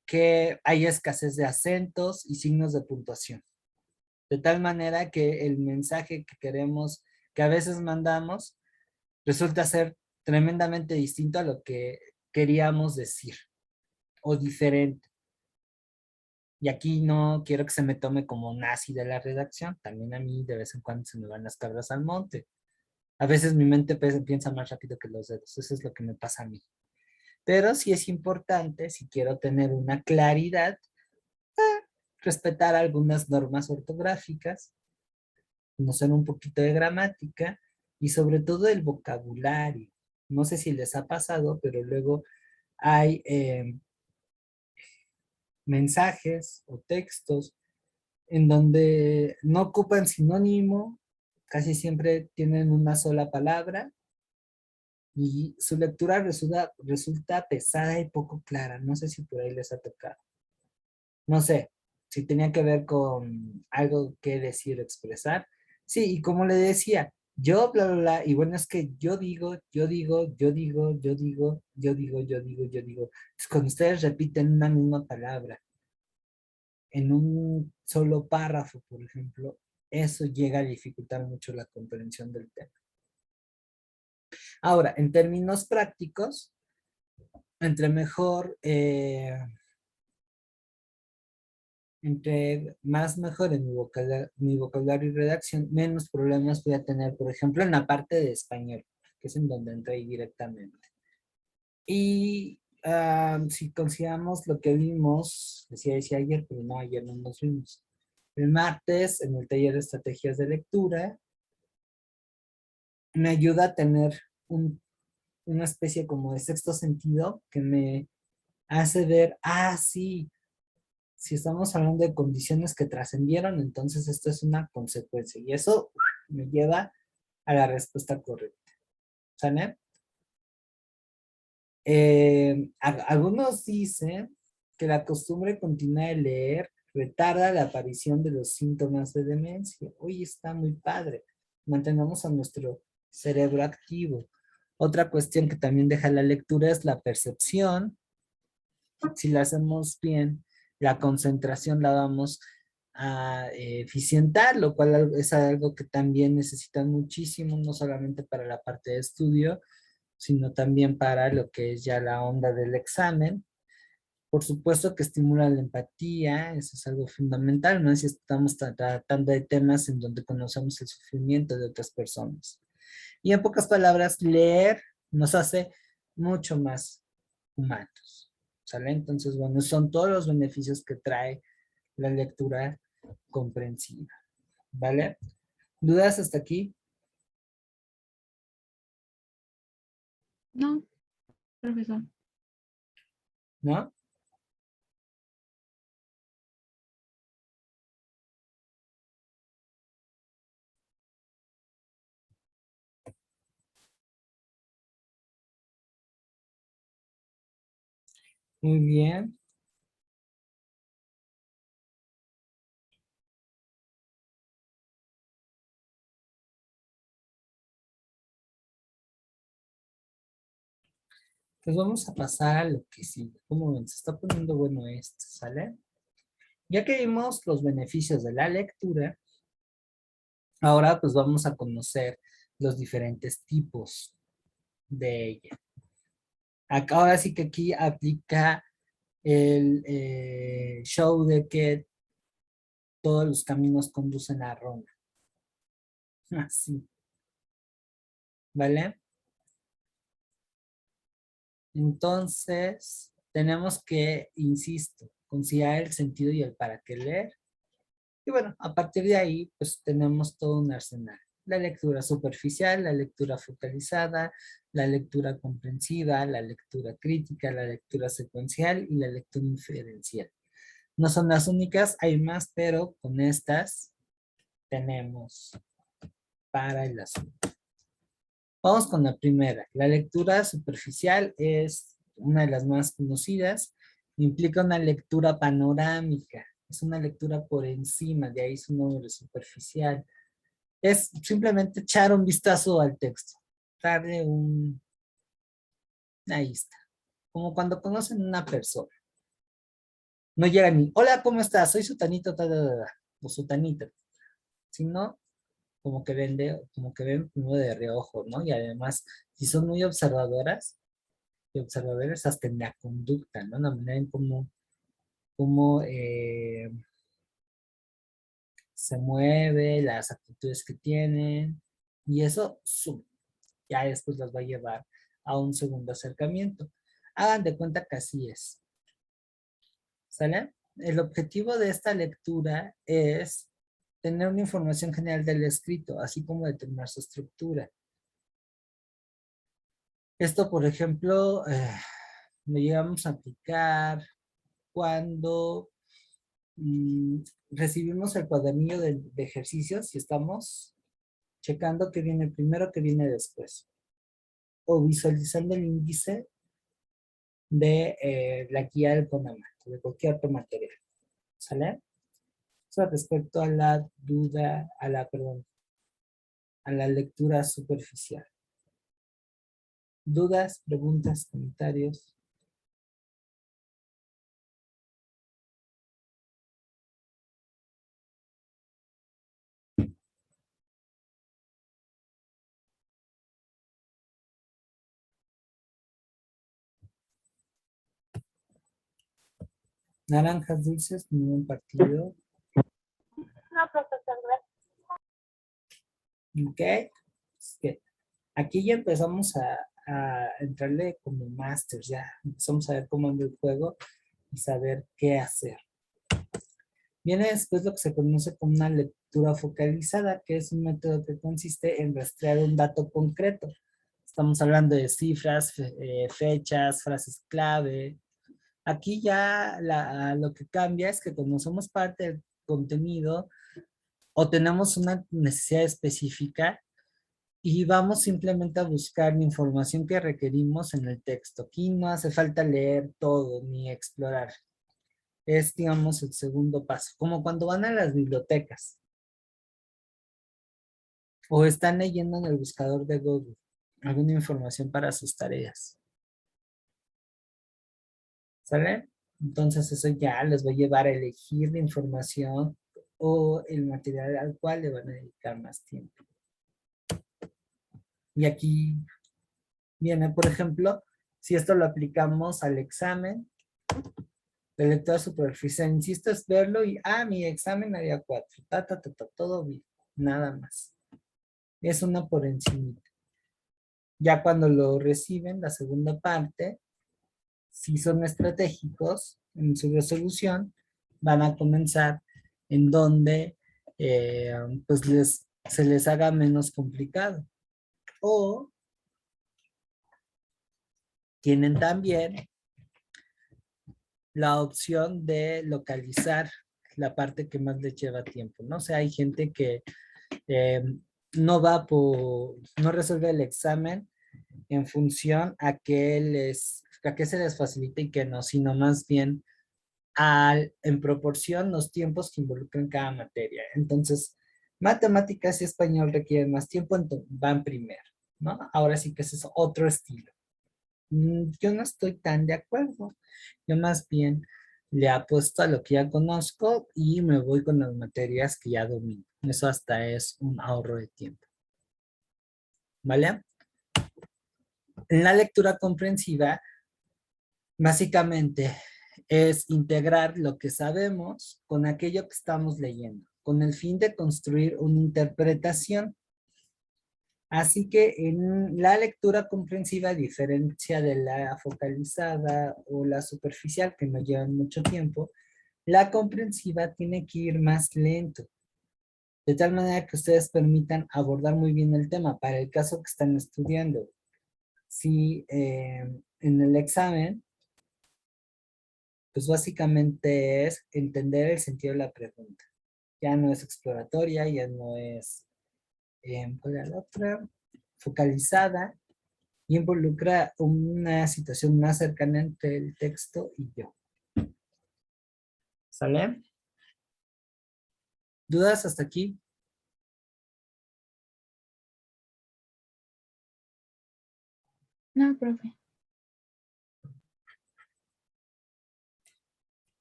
que hay escasez de acentos y signos de puntuación. De tal manera que el mensaje que queremos, que a veces mandamos, resulta ser tremendamente distinto a lo que queríamos decir o diferente. Y aquí no quiero que se me tome como nazi de la redacción. También a mí de vez en cuando se me van las cabras al monte. A veces mi mente piensa más rápido que los dedos. Eso es lo que me pasa a mí. Pero sí es importante, si quiero tener una claridad, respetar algunas normas ortográficas, conocer un poquito de gramática y sobre todo el vocabulario. No sé si les ha pasado, pero luego hay mensajes o textos en donde no ocupan sinónimo, casi siempre tienen una sola palabra y su lectura resulta pesada y poco clara. No sé si por ahí les ha tocado. No sé si tenía que ver con algo que decir o expresar. Sí, y como le decía, yo, bla, bla, bla, y bueno, es que yo digo, yo digo, yo digo, yo digo, yo digo, yo digo, yo digo. Entonces, cuando ustedes repiten una misma palabra en un solo párrafo, por ejemplo, eso llega a dificultar mucho la comprensión del tema. Ahora, en términos prácticos, entre mejor, entre más mejore mi vocabulario y redacción, menos problemas voy a tener, por ejemplo, en la parte de español, que es en donde entré directamente. Y si consideramos lo que vimos, decía ayer, pero no, ayer no nos vimos. El martes, en el taller de estrategias de lectura, me ayuda a tener una especie como de sexto sentido que me hace ver, sí, si estamos hablando de condiciones que trascendieron, entonces esto es una consecuencia. Y eso me lleva a la respuesta correcta. ¿Sale? Algunos dicen que la costumbre continua de leer retarda la aparición de los síntomas de demencia. Oye, está muy padre. Mantenemos a nuestro cerebro activo. Otra cuestión que también deja la lectura es la percepción. Si la hacemos bien, la concentración la vamos a eficientar, lo cual es algo que también necesitan muchísimo, no solamente para la parte de estudio, sino también para lo que es ya la onda del examen. Por supuesto que estimula la empatía, eso es algo fundamental, ¿no? Si estamos tratando de temas en donde conocemos el sufrimiento de otras personas. Y en pocas palabras, leer nos hace mucho más humanos, ¿sale? Entonces, bueno, son todos los beneficios que trae la lectura comprensiva, ¿vale? ¿Dudas hasta aquí? No, profesor. ¿No? Muy bien. Pues vamos a pasar a lo que sigue. ¿Cómo ven? Se está poniendo bueno esto, ¿sale? Ya que vimos los beneficios de la lectura, ahora pues vamos a conocer los diferentes tipos de ella. Ahora sí que aquí aplica el show de que todos los caminos conducen a Roma. Así, ¿vale? Entonces, tenemos que, insisto, considerar el sentido y el para qué leer. Y bueno, a partir de ahí, pues tenemos todo un arsenal. La lectura superficial, la lectura focalizada, la lectura comprensiva, la lectura crítica, la lectura secuencial y la lectura inferencial. No son las únicas, hay más, pero con estas tenemos para el asunto. Vamos con la primera. La lectura superficial es una de las más conocidas. Implica una lectura panorámica. Es una lectura por encima, de ahí su nombre superficial. Es simplemente echar un vistazo al texto. Darle una vista. Como cuando conocen a una persona. No llega ni, hola, ¿cómo estás? Soy Sutanito, o Sutanita. Sino como que ven uno de reojo, ¿no? Y además, si son muy observadoras y observadores, hasta en la conducta, ¿no? La manera en cómo se mueve, las actitudes que tienen, y eso ya después las va a llevar a un segundo acercamiento. Hagan de cuenta que así es. ¿Sale? El objetivo de esta lectura es tener una información general del escrito, así como determinar su estructura. Esto, por ejemplo, lo llegamos a aplicar cuando recibimos el cuadernillo de ejercicios y estamos checando qué viene primero, qué viene después. O visualizando el índice de la guía del CONAMAT, de cualquier otro material. ¿Sale? Eso respecto a la duda, a la lectura superficial. ¿Dudas, preguntas, comentarios? Naranjas dulces, ningún partido. No, profesor, gracias. Ok. Es que aquí ya empezamos a entrarle como masters, ya empezamos a ver cómo anda el juego y saber qué hacer. Viene después lo que se conoce como una lectura focalizada, que es un método que consiste en rastrear un dato concreto. Estamos hablando de cifras, fechas, frases clave. Aquí ya lo que cambia es que como somos parte del contenido o tenemos una necesidad específica y vamos simplemente a buscar la información que requerimos en el texto. Aquí no hace falta leer todo ni explorar. Es, digamos, el segundo paso, como cuando van a las bibliotecas o están leyendo en el buscador de Google alguna información para sus tareas. ¿Sale? Entonces eso ya les va a llevar a elegir la información o el material al cual le van a dedicar más tiempo. Y aquí viene, por ejemplo, si esto lo aplicamos al examen de lectura superficial, insisto, es verlo y, mi examen había 4, todo bien, nada más. Es una por encima. Ya cuando lo reciben, la segunda parte, si son estratégicos en su resolución, van a comenzar en donde pues se les haga menos complicado. O tienen también la opción de localizar la parte que más les lleva tiempo, ¿no? O sea, hay gente que no resuelve el examen en función a que se les facilite y que no, sino más bien en proporción los tiempos que involucran cada materia. Entonces, matemáticas y español requieren más tiempo, entonces van primero, ¿no? Ahora sí que ese es otro estilo. Yo no estoy tan de acuerdo. Yo más bien le apuesto a lo que ya conozco y me voy con las materias que ya domino. Eso hasta es un ahorro de tiempo. ¿Vale? En la lectura comprensiva, básicamente es integrar lo que sabemos con aquello que estamos leyendo, con el fin de construir una interpretación. Así que en la lectura comprensiva, a diferencia de la focalizada o la superficial, que no llevan mucho tiempo, la comprensiva tiene que ir más lento, de tal manera que ustedes permitan abordar muy bien el tema para el caso que están estudiando. Si en el examen, pues básicamente es entender el sentido de la pregunta. Ya no es exploratoria, ya no es, ¿cuál era la otra? Focalizada, y involucra una situación más cercana entre el texto y yo. ¿Sale? ¿Dudas hasta aquí? No, profe.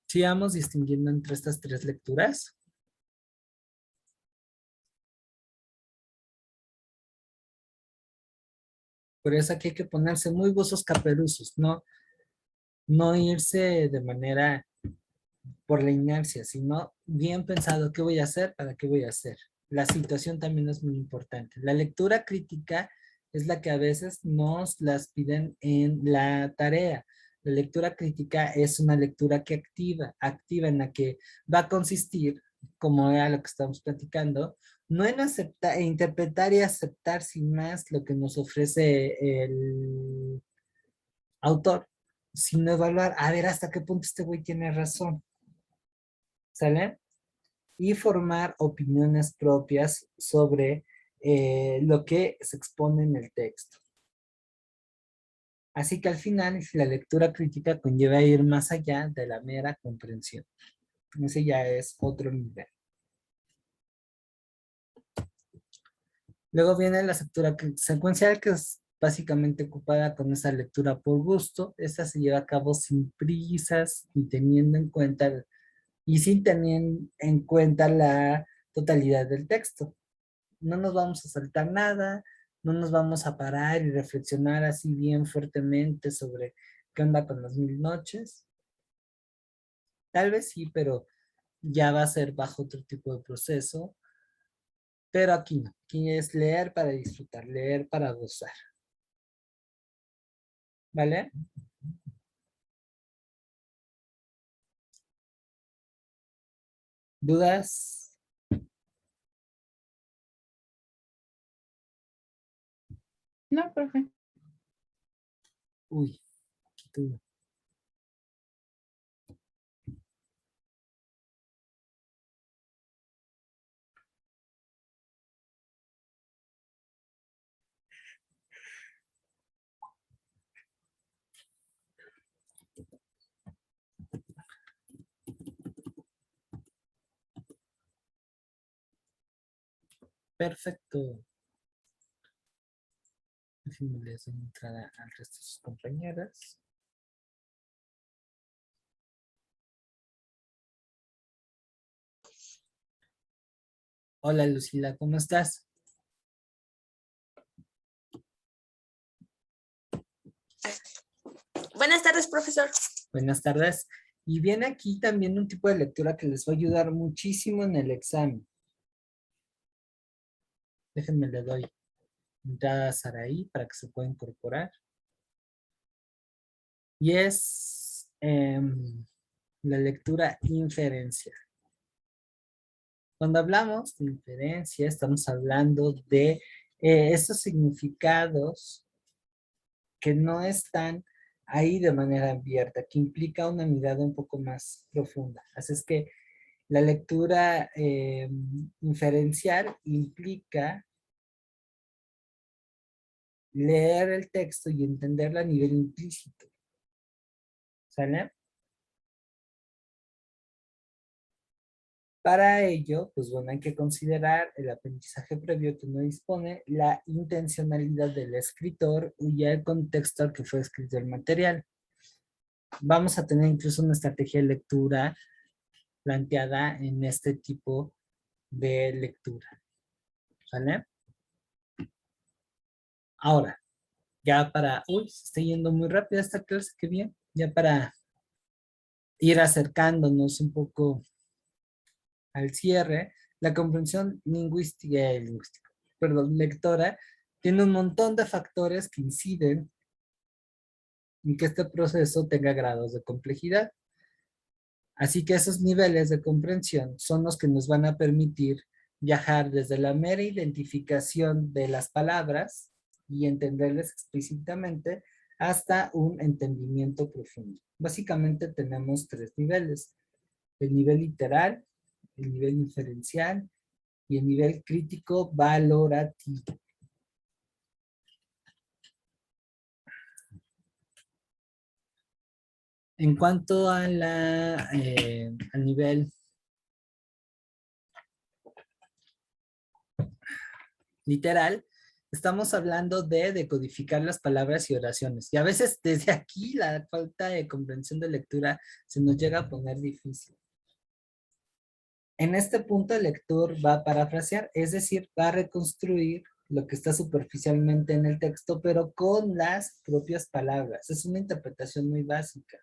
Sigamos distinguiendo entre estas tres lecturas. Por eso aquí hay que ponerse muy buzos caperuzos, no irse de manera por la inercia, sino bien pensado qué voy a hacer, para qué voy a hacer. La situación también es muy importante. La lectura crítica es la que a veces nos las piden en la tarea. La lectura crítica es una lectura que activa en la que va a consistir, como era lo que estamos platicando, no en aceptar, interpretar y aceptar sin más lo que nos ofrece el autor, sino evaluar, a ver hasta qué punto este güey tiene razón. ¿Sale? Y formar opiniones propias sobre lo que se expone en el texto. Así que al final la lectura crítica conlleva ir más allá de la mera comprensión. Ese ya es otro nivel. Luego viene la lectura secuencial, que es básicamente ocupada con esa lectura por gusto. Esta se lleva a cabo sin prisas y teniendo en cuenta y sin tener en cuenta la totalidad del texto. No nos vamos a saltar nada, no nos vamos a parar y reflexionar así bien fuertemente sobre qué onda con las 1000 noches. Tal vez sí, pero ya va a ser bajo otro tipo de proceso. Pero aquí no. Aquí es leer para disfrutar, leer para gozar. ¿Vale? ¿Dudas? No, profe. Uy, aquí tuve. Perfecto. Déjenme les doy entrada al resto de sus compañeras. Hola Lucila, ¿cómo estás? Buenas tardes, profesor. Buenas tardes. Y viene aquí también un tipo de lectura que les va a ayudar muchísimo en el examen. Déjenme le doy entrada a Saraí para que se pueda incorporar. Y es la lectura inferencial. Cuando hablamos de inferencia, estamos hablando de esos significados que no están ahí de manera abierta, que implica una mirada un poco más profunda. Así es que la lectura inferencial implica leer el texto y entenderlo a nivel implícito. ¿Sale? Para ello, pues bueno, hay que considerar el aprendizaje previo que no dispone, la intencionalidad del escritor y el contexto al que fue escrito el material. Vamos a tener incluso una estrategia de lectura planteada en este tipo de lectura. ¿Sale? Ahora, ya para... Uy, se está yendo muy rápido esta clase, qué bien. Ya para ir acercándonos un poco al cierre, la comprensión lectora, tiene un montón de factores que inciden en que este proceso tenga grados de complejidad. Así que esos niveles de comprensión son los que nos van a permitir viajar desde la mera identificación de las palabras y entenderlas explícitamente hasta un entendimiento profundo. Básicamente tenemos tres niveles: el nivel literal, el nivel inferencial y el nivel crítico valorativo. En cuanto a al nivel literal, estamos hablando de decodificar las palabras y oraciones. Y a veces desde aquí la falta de comprensión de lectura se nos llega a poner difícil. En este punto el lector va a parafrasear, es decir, va a reconstruir lo que está superficialmente en el texto, pero con las propias palabras. Es una interpretación muy básica.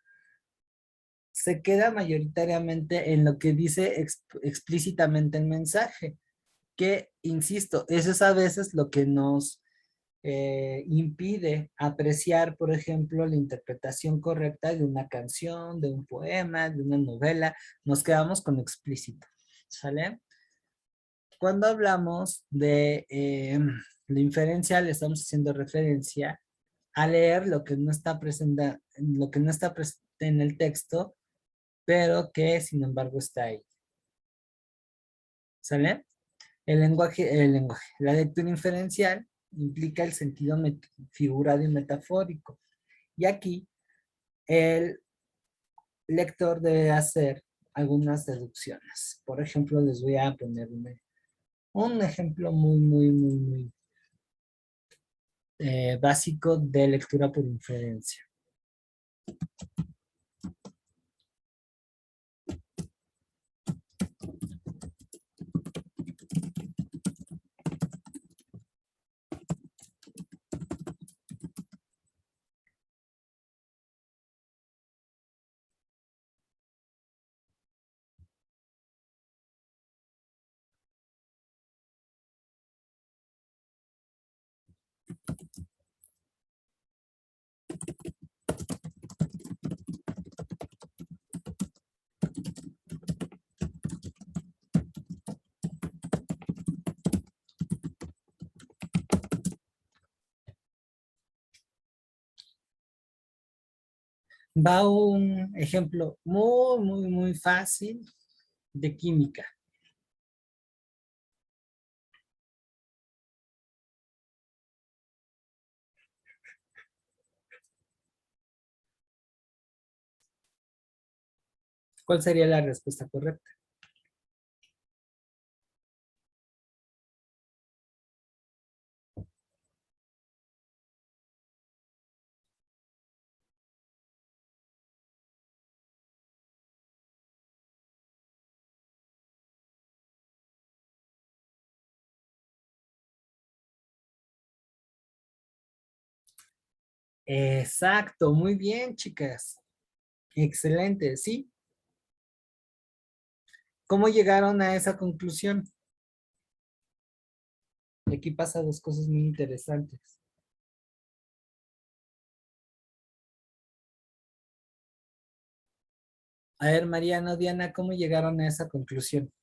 Se queda mayoritariamente en lo que dice explícitamente el mensaje, que, insisto, eso es a veces lo que nos impide apreciar, por ejemplo, la interpretación correcta de una canción, de un poema, de una novela. Nos quedamos con lo explícito, ¿sale? Cuando hablamos de la inferencia, le estamos haciendo referencia a leer lo que no está presente, lo que no está presente en el texto, pero que sin embargo está ahí. ¿Sale? La lectura inferencial implica el sentido figurado y metafórico. Y aquí el lector debe hacer algunas deducciones. Por ejemplo, les voy a poner un ejemplo muy básico de lectura por inferencia. Va un ejemplo muy fácil de química. ¿Cuál sería la respuesta correcta? Exacto, muy bien, chicas. Excelente, ¿sí? ¿Cómo llegaron a esa conclusión? Aquí pasa dos cosas muy interesantes. A ver, Mariano, Diana, ¿cómo llegaron a esa conclusión?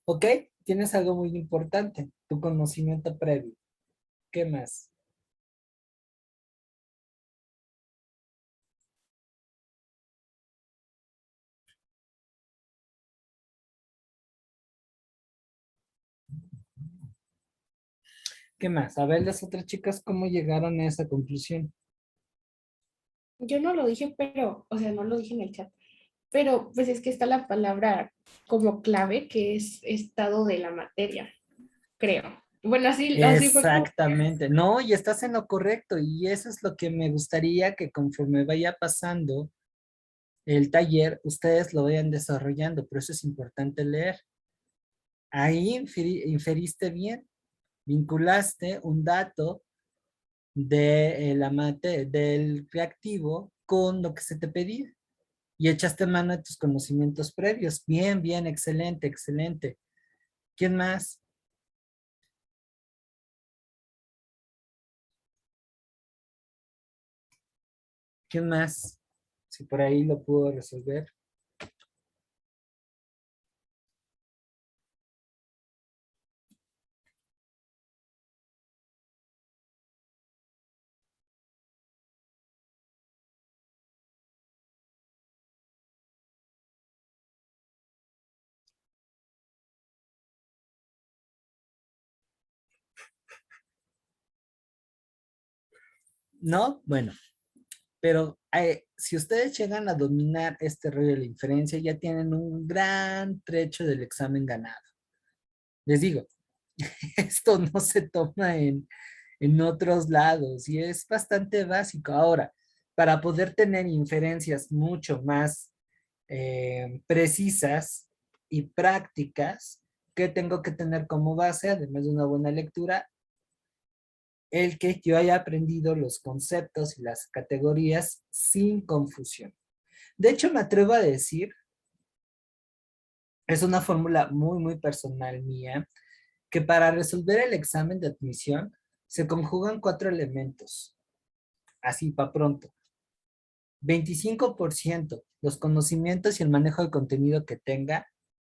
Ok, tienes algo muy importante, tu conocimiento previo. ¿Qué más? ¿Qué más? A ver, las otras chicas, ¿cómo llegaron a esa conclusión? Yo no lo dije, pero, o sea, no lo dije en el chat, pero pues es que está la palabra como clave que es estado de la materia, creo. Bueno, así fue como, Exactamente. No, y estás en lo correcto. Y eso es lo que me gustaría que conforme vaya pasando el taller, ustedes lo vayan desarrollando. Por eso es importante leer. Ahí inferiste bien. Vinculaste un dato de la del reactivo con lo que se te pedía. Y echaste mano de tus conocimientos previos. Bien, bien, excelente, excelente. ¿Quién más? ¿Quién más? Si por ahí lo pudo resolver. ¿No? Bueno, pero si ustedes llegan a dominar este rollo de la inferencia, ya tienen un gran trecho del examen ganado. Les digo, esto no se toma en otros lados y es bastante básico. Ahora, para poder tener inferencias mucho más precisas y prácticas, ¿qué tengo que tener como base, además de una buena lectura? El que yo haya aprendido los conceptos y las categorías sin confusión. De hecho, me atrevo a decir, es una fórmula muy personal mía, que para resolver el examen de admisión se conjugan 4 elementos, así para pronto. 25% los conocimientos y el manejo de contenido que tenga,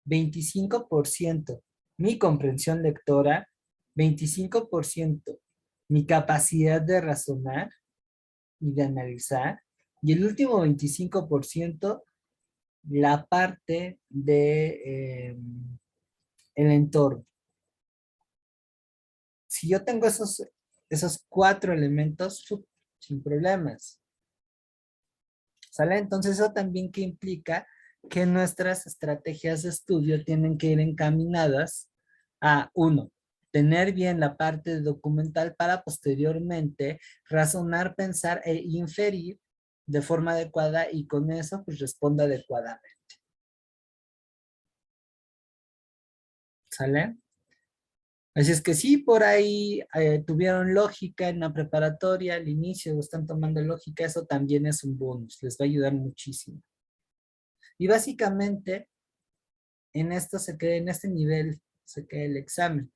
25% mi comprensión lectora, 25% mi capacidad de razonar y de analizar, y el último 25% la parte de el entorno. Si yo tengo esos 4 elementos, sin problemas. ¿Sale? Entonces eso también que implica que nuestras estrategias de estudio tienen que ir encaminadas a, uno, tener bien la parte documental para posteriormente razonar, pensar e inferir de forma adecuada y con eso pues responda adecuadamente. ¿Sale? Así es que sí, por ahí tuvieron lógica en la preparatoria al inicio, o están tomando lógica, eso también es un bonus, les va a ayudar muchísimo. Y básicamente en esto se queda, en este nivel se queda el examen.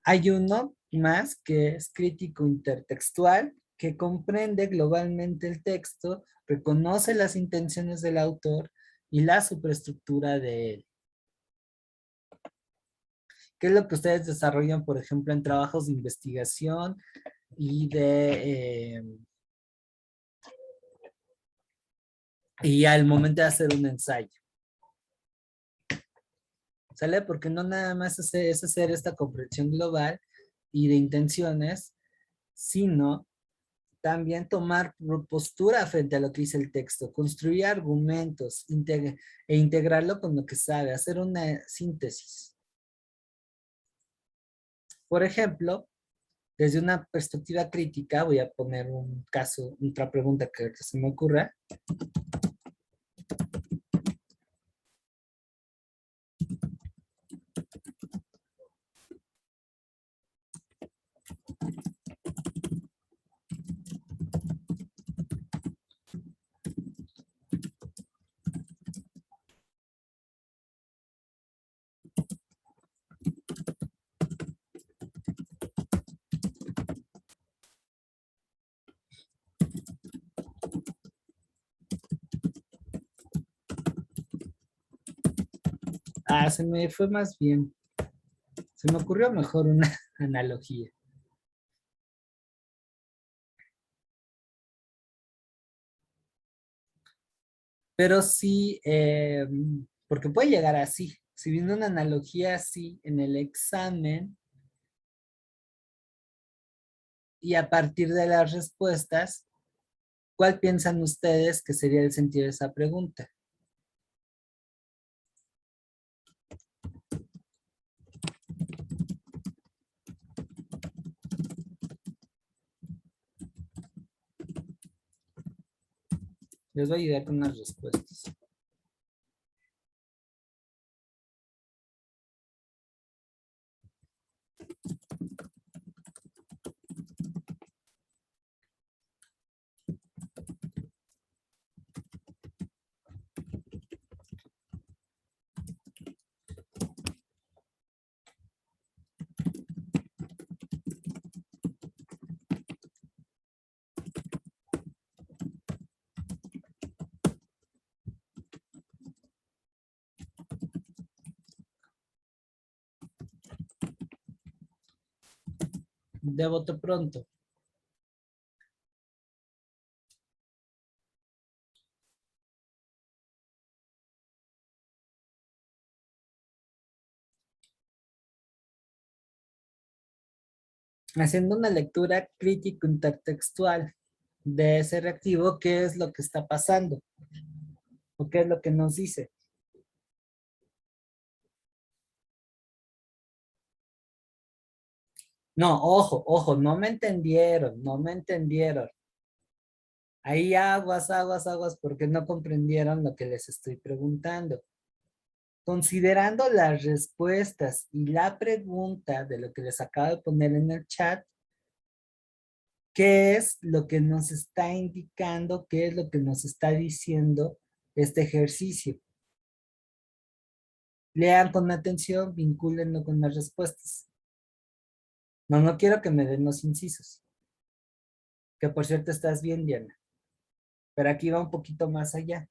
Hay uno más que es crítico intertextual, que comprende globalmente el texto, reconoce las intenciones del autor y la superestructura de él. ¿Qué es lo que ustedes desarrollan, por ejemplo, en trabajos de investigación y al momento de hacer un ensayo? ¿Sale? Porque no nada más es hacer esta comprensión global y de intenciones, sino también tomar postura frente a lo que dice el texto, construir argumentos e integrarlo con lo que sabe, hacer una síntesis. Por ejemplo, desde una perspectiva crítica, voy a poner un caso, otra pregunta que se me ocurra. Se me fue más bien. Se me ocurrió mejor una analogía. Pero sí, porque puede llegar así. Si viene una analogía así en el examen y a partir de las respuestas, ¿cuál piensan ustedes que sería el sentido de esa pregunta? Les voy a ayudar con las respuestas. De bote pronto. Haciendo una lectura crítico intertextual de ese reactivo, ¿qué es lo que está pasando? ¿O qué es lo que nos dice? No, ojo, no me entendieron, no me entendieron. Ahí aguas, porque no comprendieron lo que les estoy preguntando. Considerando las respuestas y la pregunta de lo que les acabo de poner en el chat, ¿qué es lo que nos está indicando? ¿Qué es lo que nos está diciendo este ejercicio? Lean con atención, vincúlenlo con las respuestas. No quiero que me den los incisos. Que por cierto estás bien, Diana. Pero aquí va un poquito más allá.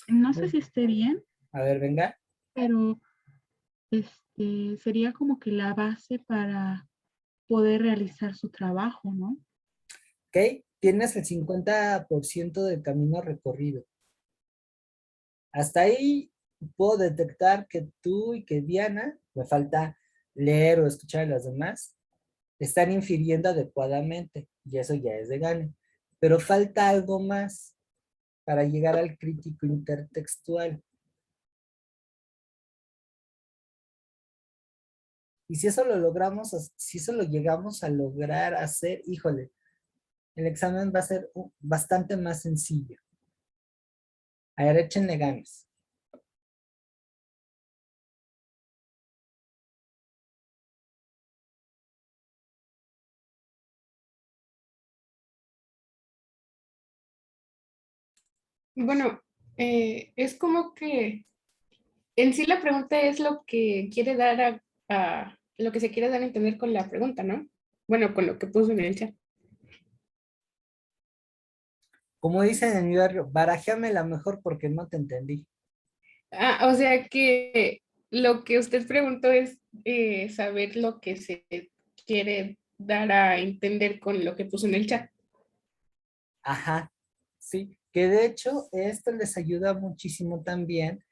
No sé si esté bien, A ver, venga. pero sería como que la base para poder realizar su trabajo, ¿no? Ok, tienes el 50% del camino recorrido. Hasta ahí puedo detectar que tú y que Diana, me falta leer o escuchar a las demás, están infiriendo adecuadamente, y eso ya es de gane. Pero falta algo más para llegar al crítico intertextual. Y si eso lo logramos, si eso lo llegamos a lograr hacer, híjole, el examen va a ser bastante más sencillo. A ver, échenle ganas. Bueno, es como que en sí la pregunta es lo que quiere dar lo que se quiere dar a entender con la pregunta, ¿no? Bueno, con lo que puso en el chat. Como dicen en mi barrio, barajéame la mejor porque no te entendí. Ah, o sea que lo que usted preguntó es saber lo que se quiere dar a entender con lo que puso en el chat. Ajá, sí. Que de hecho esto les ayuda muchísimo también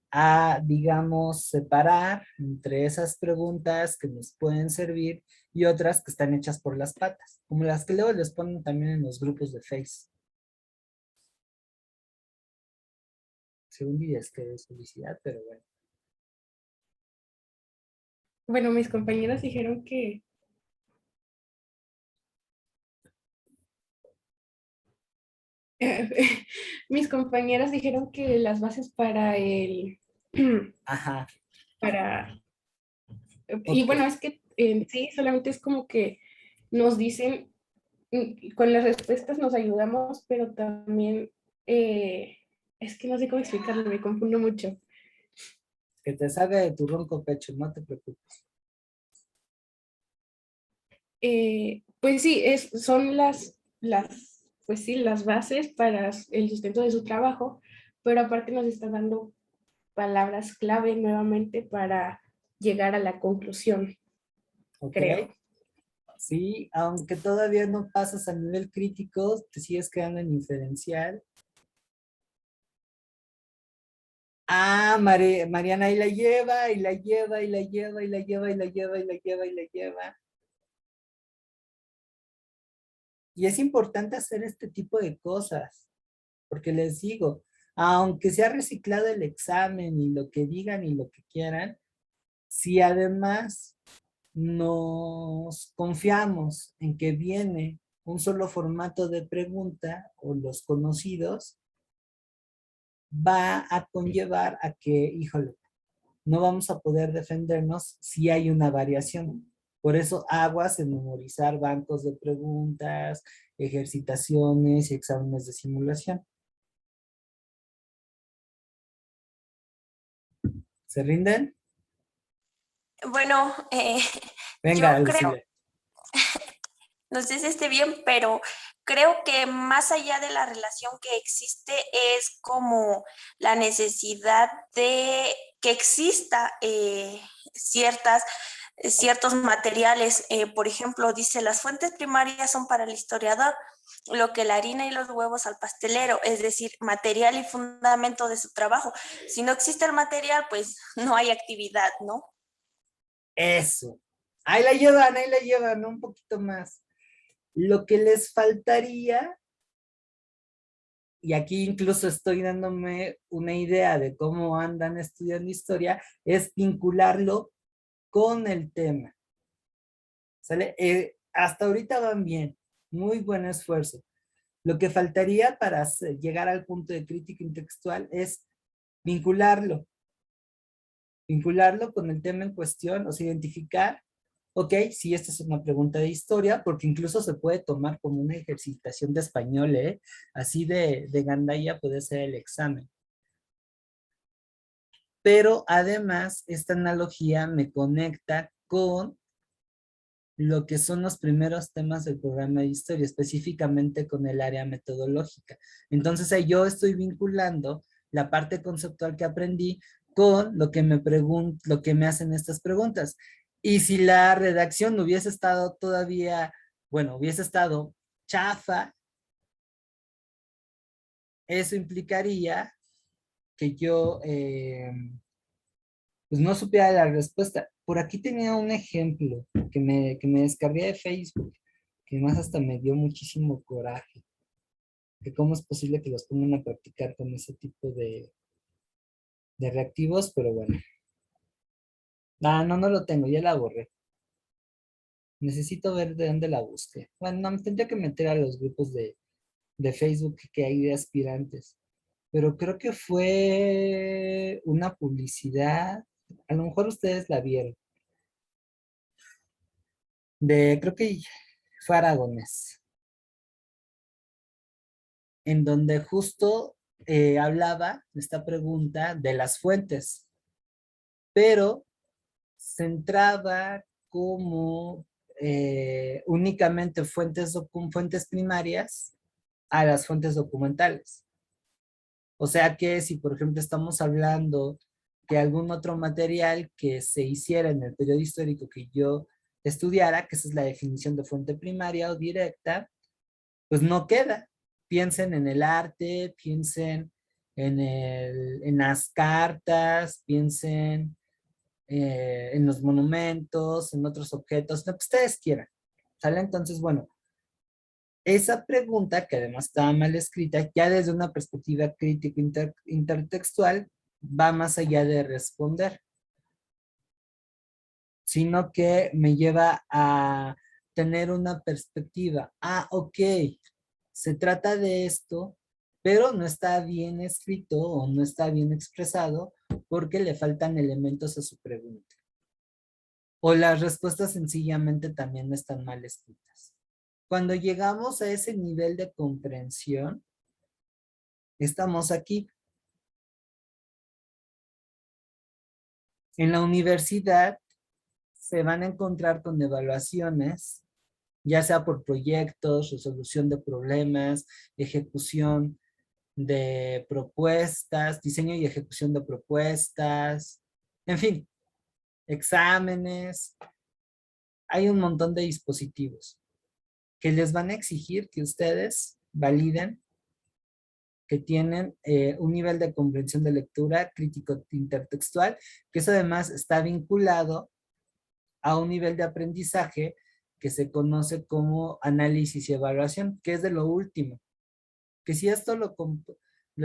a, digamos, separar entre esas preguntas que nos pueden servir y otras que están hechas por las patas, como las que luego les ponen también en los grupos de Face. Según dirías que de publicidad, pero bueno. Bueno, mis compañeros dijeron que mis compañeras dijeron que las bases para Ajá, para, y ok. bueno, es que en sí solamente es como que nos dicen, con las respuestas nos ayudamos, pero también, es que no sé cómo explicarlo, me confundo mucho. Que te salga de tu ronco pecho, no te preocupes. Pues sí, son pues sí, las bases para el sustento de su trabajo, pero aparte nos está dando palabras clave nuevamente para llegar a la conclusión, Ok. creo. Sí, aunque todavía no pasas a nivel crítico, te sigues quedando en inferencial. Ah, Mariana, y la lleva, y la lleva, y la lleva, y la lleva, y la lleva, y la lleva, y la lleva. Y es importante hacer este tipo de cosas, porque les digo, aunque se ha reciclado el examen y lo que digan y lo que quieran, si además nos confiamos en que viene un solo formato de pregunta o los conocidos, va a conllevar a que, híjole, no vamos a poder defendernos si hay una variación. Por eso aguas en memorizar bancos de preguntas, ejercitaciones y exámenes de simulación. ¿Se rinden? Bueno, Venga, yo creo, Lucila. no sé si esté bien, pero creo que más allá de la relación que existe es como la necesidad de que exista ciertos materiales. Por ejemplo, dice, las fuentes primarias son para el historiador lo que la harina y los huevos al pastelero, es decir, material y fundamento de su trabajo. Si no existe el material, pues no hay actividad, ¿no? Eso. ahí la llevan, un poquito más. Lo que les faltaría, y aquí incluso estoy dándome una idea de cómo andan estudiando historia, es vincularlo con el tema. ¿Sale? Hasta ahorita van bien, muy buen esfuerzo. Lo que faltaría para llegar al punto de crítica intextual es vincularlo, vincularlo con el tema en cuestión, o sea, identificar, ok, si esta es una pregunta de historia, porque incluso se puede tomar como una ejercitación de español, ¿eh? Así de gandalla puede ser el examen. Pero además, esta analogía me conecta con lo que son los primeros temas del programa de historia, específicamente con el área metodológica. Entonces ahí yo estoy vinculando la parte conceptual que aprendí con lo que lo que me hacen estas preguntas. Y si la redacción hubiese estado todavía, bueno, hubiese estado chafa, eso implicaría que yo pues no supiera la respuesta. Por aquí tenía un ejemplo que me descargué de Facebook, que más hasta me dio muchísimo coraje, que cómo es posible que los pongan a practicar con ese tipo de reactivos, pero bueno. Ah, no, no lo tengo, ya la borré. Necesito ver de dónde la busqué. Bueno, no, me tendría que meter a los grupos de Facebook que hay de aspirantes. Pero creo que fue una publicidad, a lo mejor ustedes la vieron, creo que fue Aragonés, en donde justo hablaba de esta pregunta de las fuentes, pero centraba como únicamente fuentes primarias a las fuentes documentales. O sea que si, por ejemplo, estamos hablando que algún otro material que se hiciera en el periodo histórico que yo estudiara, que esa es la definición de fuente primaria o directa, pues no queda. Piensen en el arte, piensen en las cartas, piensen en los monumentos, en otros objetos, lo que ustedes quieran. ¿Sale? Entonces, bueno, esa pregunta, que además estaba mal escrita, ya desde una perspectiva crítico intertextual, va más allá de responder, sino que me lleva a tener una perspectiva. Ah, ok, se trata de esto, pero no está bien escrito o no está bien expresado porque le faltan elementos a su pregunta. O las respuestas sencillamente también están mal escritas. Cuando llegamos a ese nivel de comprensión, estamos aquí. En la universidad se van a encontrar con evaluaciones, ya sea por proyectos, resolución de problemas, ejecución de propuestas, diseño y ejecución de propuestas, en fin, exámenes. Hay un montón de dispositivos que les van a exigir que ustedes validen que tienen un nivel de comprensión de lectura crítico intertextual, que eso además está vinculado a un nivel de aprendizaje que se conoce como análisis y evaluación, que es de lo último. Que si esto lo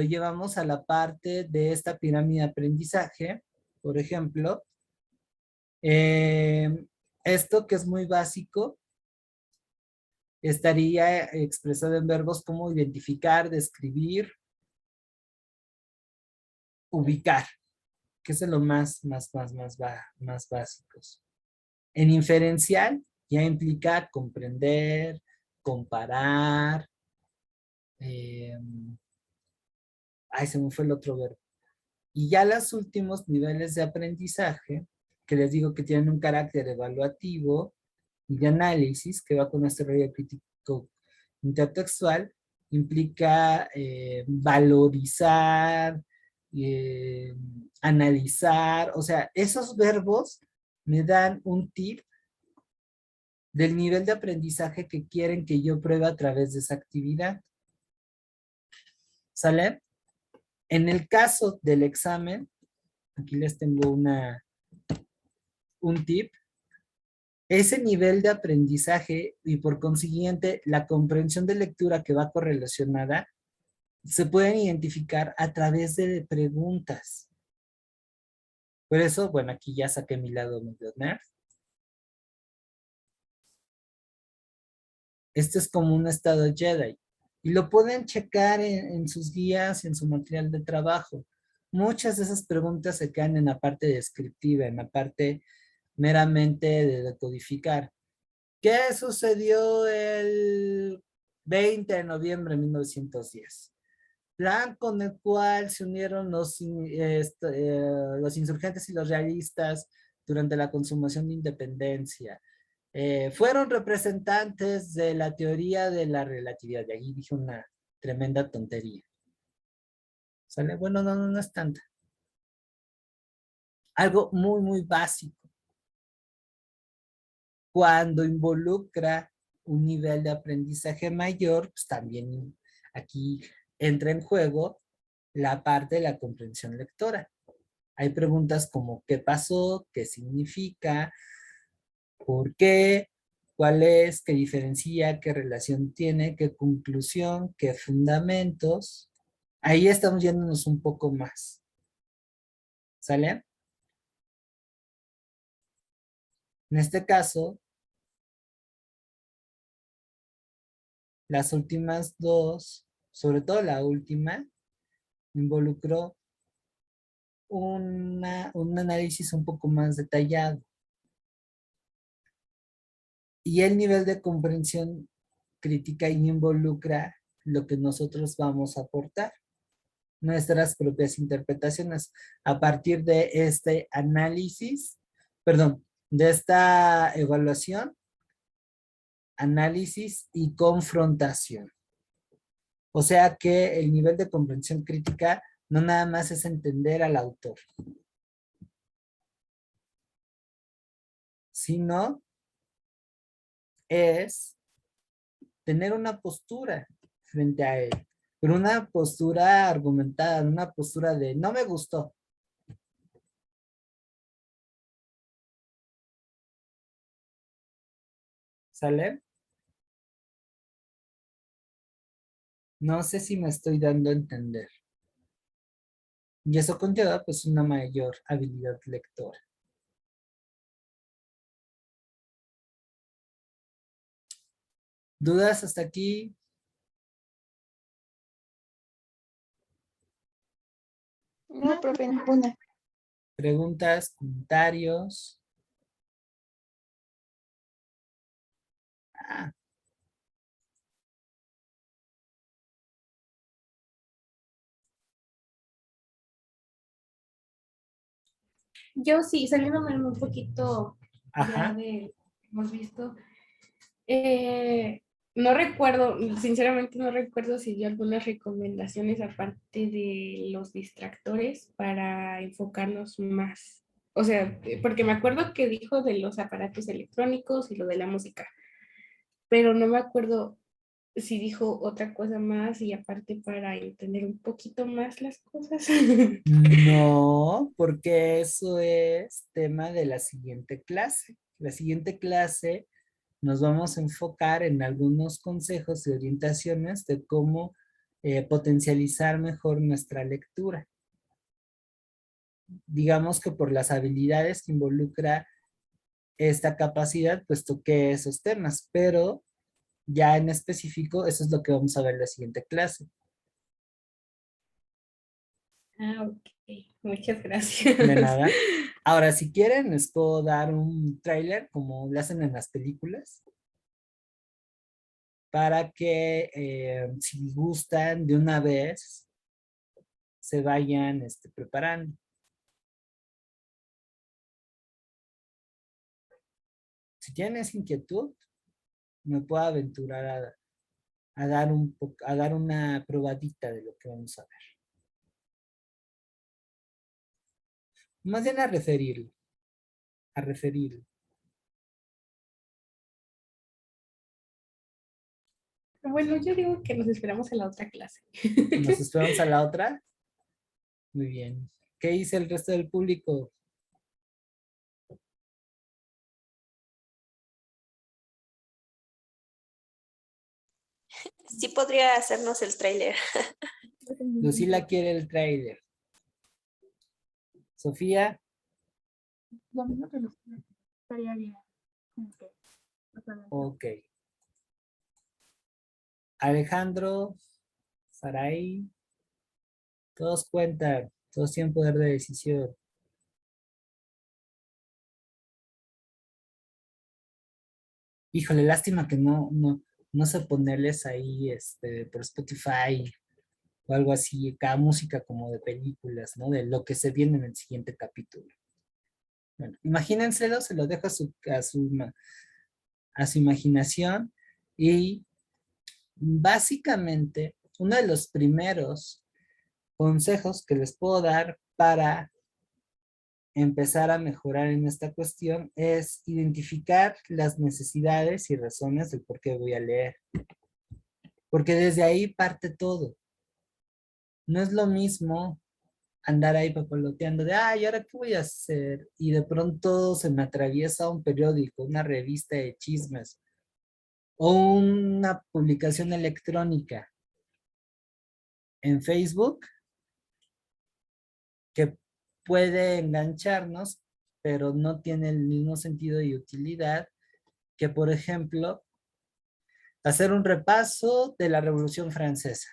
llevamos a la parte de esta pirámide de aprendizaje, por ejemplo, esto que es muy básico, estaría expresado en verbos como identificar, describir, ubicar, que es de lo más básicos. En inferencial ya implica comprender, comparar, se me fue el otro verbo. Y ya los últimos niveles de aprendizaje, que les digo que tienen un carácter evaluativo y de análisis, que va con este rollo crítico intertextual, implica valorizar, analizar, o sea, esos verbos me dan un tip del nivel de aprendizaje que quieren que yo pruebe a través de esa actividad. ¿Sale? En el caso del examen, aquí les tengo un tip. Ese nivel de aprendizaje y por consiguiente la comprensión de lectura que va correlacionada se pueden identificar a través de preguntas. Por eso, bueno, aquí ya saqué mi lado medio nerd. Este es como un estado Jedi. Y lo pueden checar en sus guías, en su material de trabajo. Muchas de esas preguntas se quedan en la parte descriptiva, en la parte meramente de decodificar. ¿Qué sucedió el 20 de noviembre de 1910? Plan con el cual se unieron los insurgentes y los realistas durante la consumación de independencia. Fueron representantes de la teoría de la relatividad. Y ahí dije una tremenda tontería. ¿Sale? Bueno, no es tanta. Algo muy básico. Cuando involucra un nivel de aprendizaje mayor, pues también aquí entra en juego la parte de la comprensión lectora. Hay preguntas como ¿qué pasó? ¿Qué significa? ¿Por qué? ¿Cuál es? ¿Qué diferencia? ¿Qué relación tiene? ¿Qué conclusión? ¿Qué fundamentos? Ahí estamos yéndonos un poco más. ¿Sale? En este caso, las últimas dos, sobre todo la última, involucró un análisis un poco más detallado. Y el nivel de comprensión crítica involucra lo que nosotros vamos a aportar, nuestras propias interpretaciones a partir de este análisis, perdón, de esta evaluación, análisis y confrontación. O sea que el nivel de comprensión crítica no nada más es entender al autor, sino es tener una postura frente a él, pero una postura argumentada, una postura de no me gustó. ¿Sale? No sé si me estoy dando a entender. Y eso conlleva pues una mayor habilidad lectora. ¿Dudas hasta aquí? No, profe, ninguna. ¿Preguntas? ¿Comentarios? Ah, Yo sí, saliéndome un poquito ya ajá. de hemos visto. No recuerdo, sinceramente no recuerdo si dio algunas recomendaciones aparte de los distractores para enfocarnos más. O sea, porque me acuerdo que dijo de los aparatos electrónicos y lo de la música, pero no me acuerdo si dijo otra cosa más y aparte para entender un poquito más las cosas. No, porque eso es tema de la siguiente clase. La siguiente clase nos vamos a enfocar en algunos consejos y orientaciones de cómo potencializar mejor nuestra lectura. Digamos que por las habilidades que involucra esta capacidad, pues toqué esos temas, pero ya en específico, eso es lo que vamos a ver en la siguiente clase. Ah, ok. Muchas De gracias. nada. Ahora, si quieren, les puedo dar un tráiler como lo hacen en las películas, para que si gustan de una vez, se vayan preparando. Si tienes inquietud, me puedo aventurar a dar a dar una probadita de lo que vamos a ver. Más bien a referirlo, a referirlo. Bueno, yo digo que nos esperamos en la otra clase. Nos esperamos a la otra. Muy bien. ¿Qué dice el resto del público? Sí podría hacernos el tráiler. Lucila quiere el tráiler. Sofía, Lo mismo que los estaría bien. Como que, o sea, ok. Alejandro, Sarai, todos cuentan, todos tienen poder de decisión. Híjole, lástima que no sé ponerles ahí por Spotify o algo así, cada música como de películas, ¿no? De lo que se viene en el siguiente capítulo. Bueno, imagínenselo, se lo dejo a su imaginación y básicamente uno de los primeros consejos que les puedo dar para empezar a mejorar en esta cuestión es identificar las necesidades y razones del por qué voy a leer. Porque desde ahí parte todo. No es lo mismo andar ahí papaloteando de, ay, ¿ahora qué voy a hacer? Y de pronto se me atraviesa un periódico, una revista de chismes o una publicación electrónica en Facebook que puede engancharnos, pero no tiene el mismo sentido y utilidad que, por ejemplo, hacer un repaso de la Revolución Francesa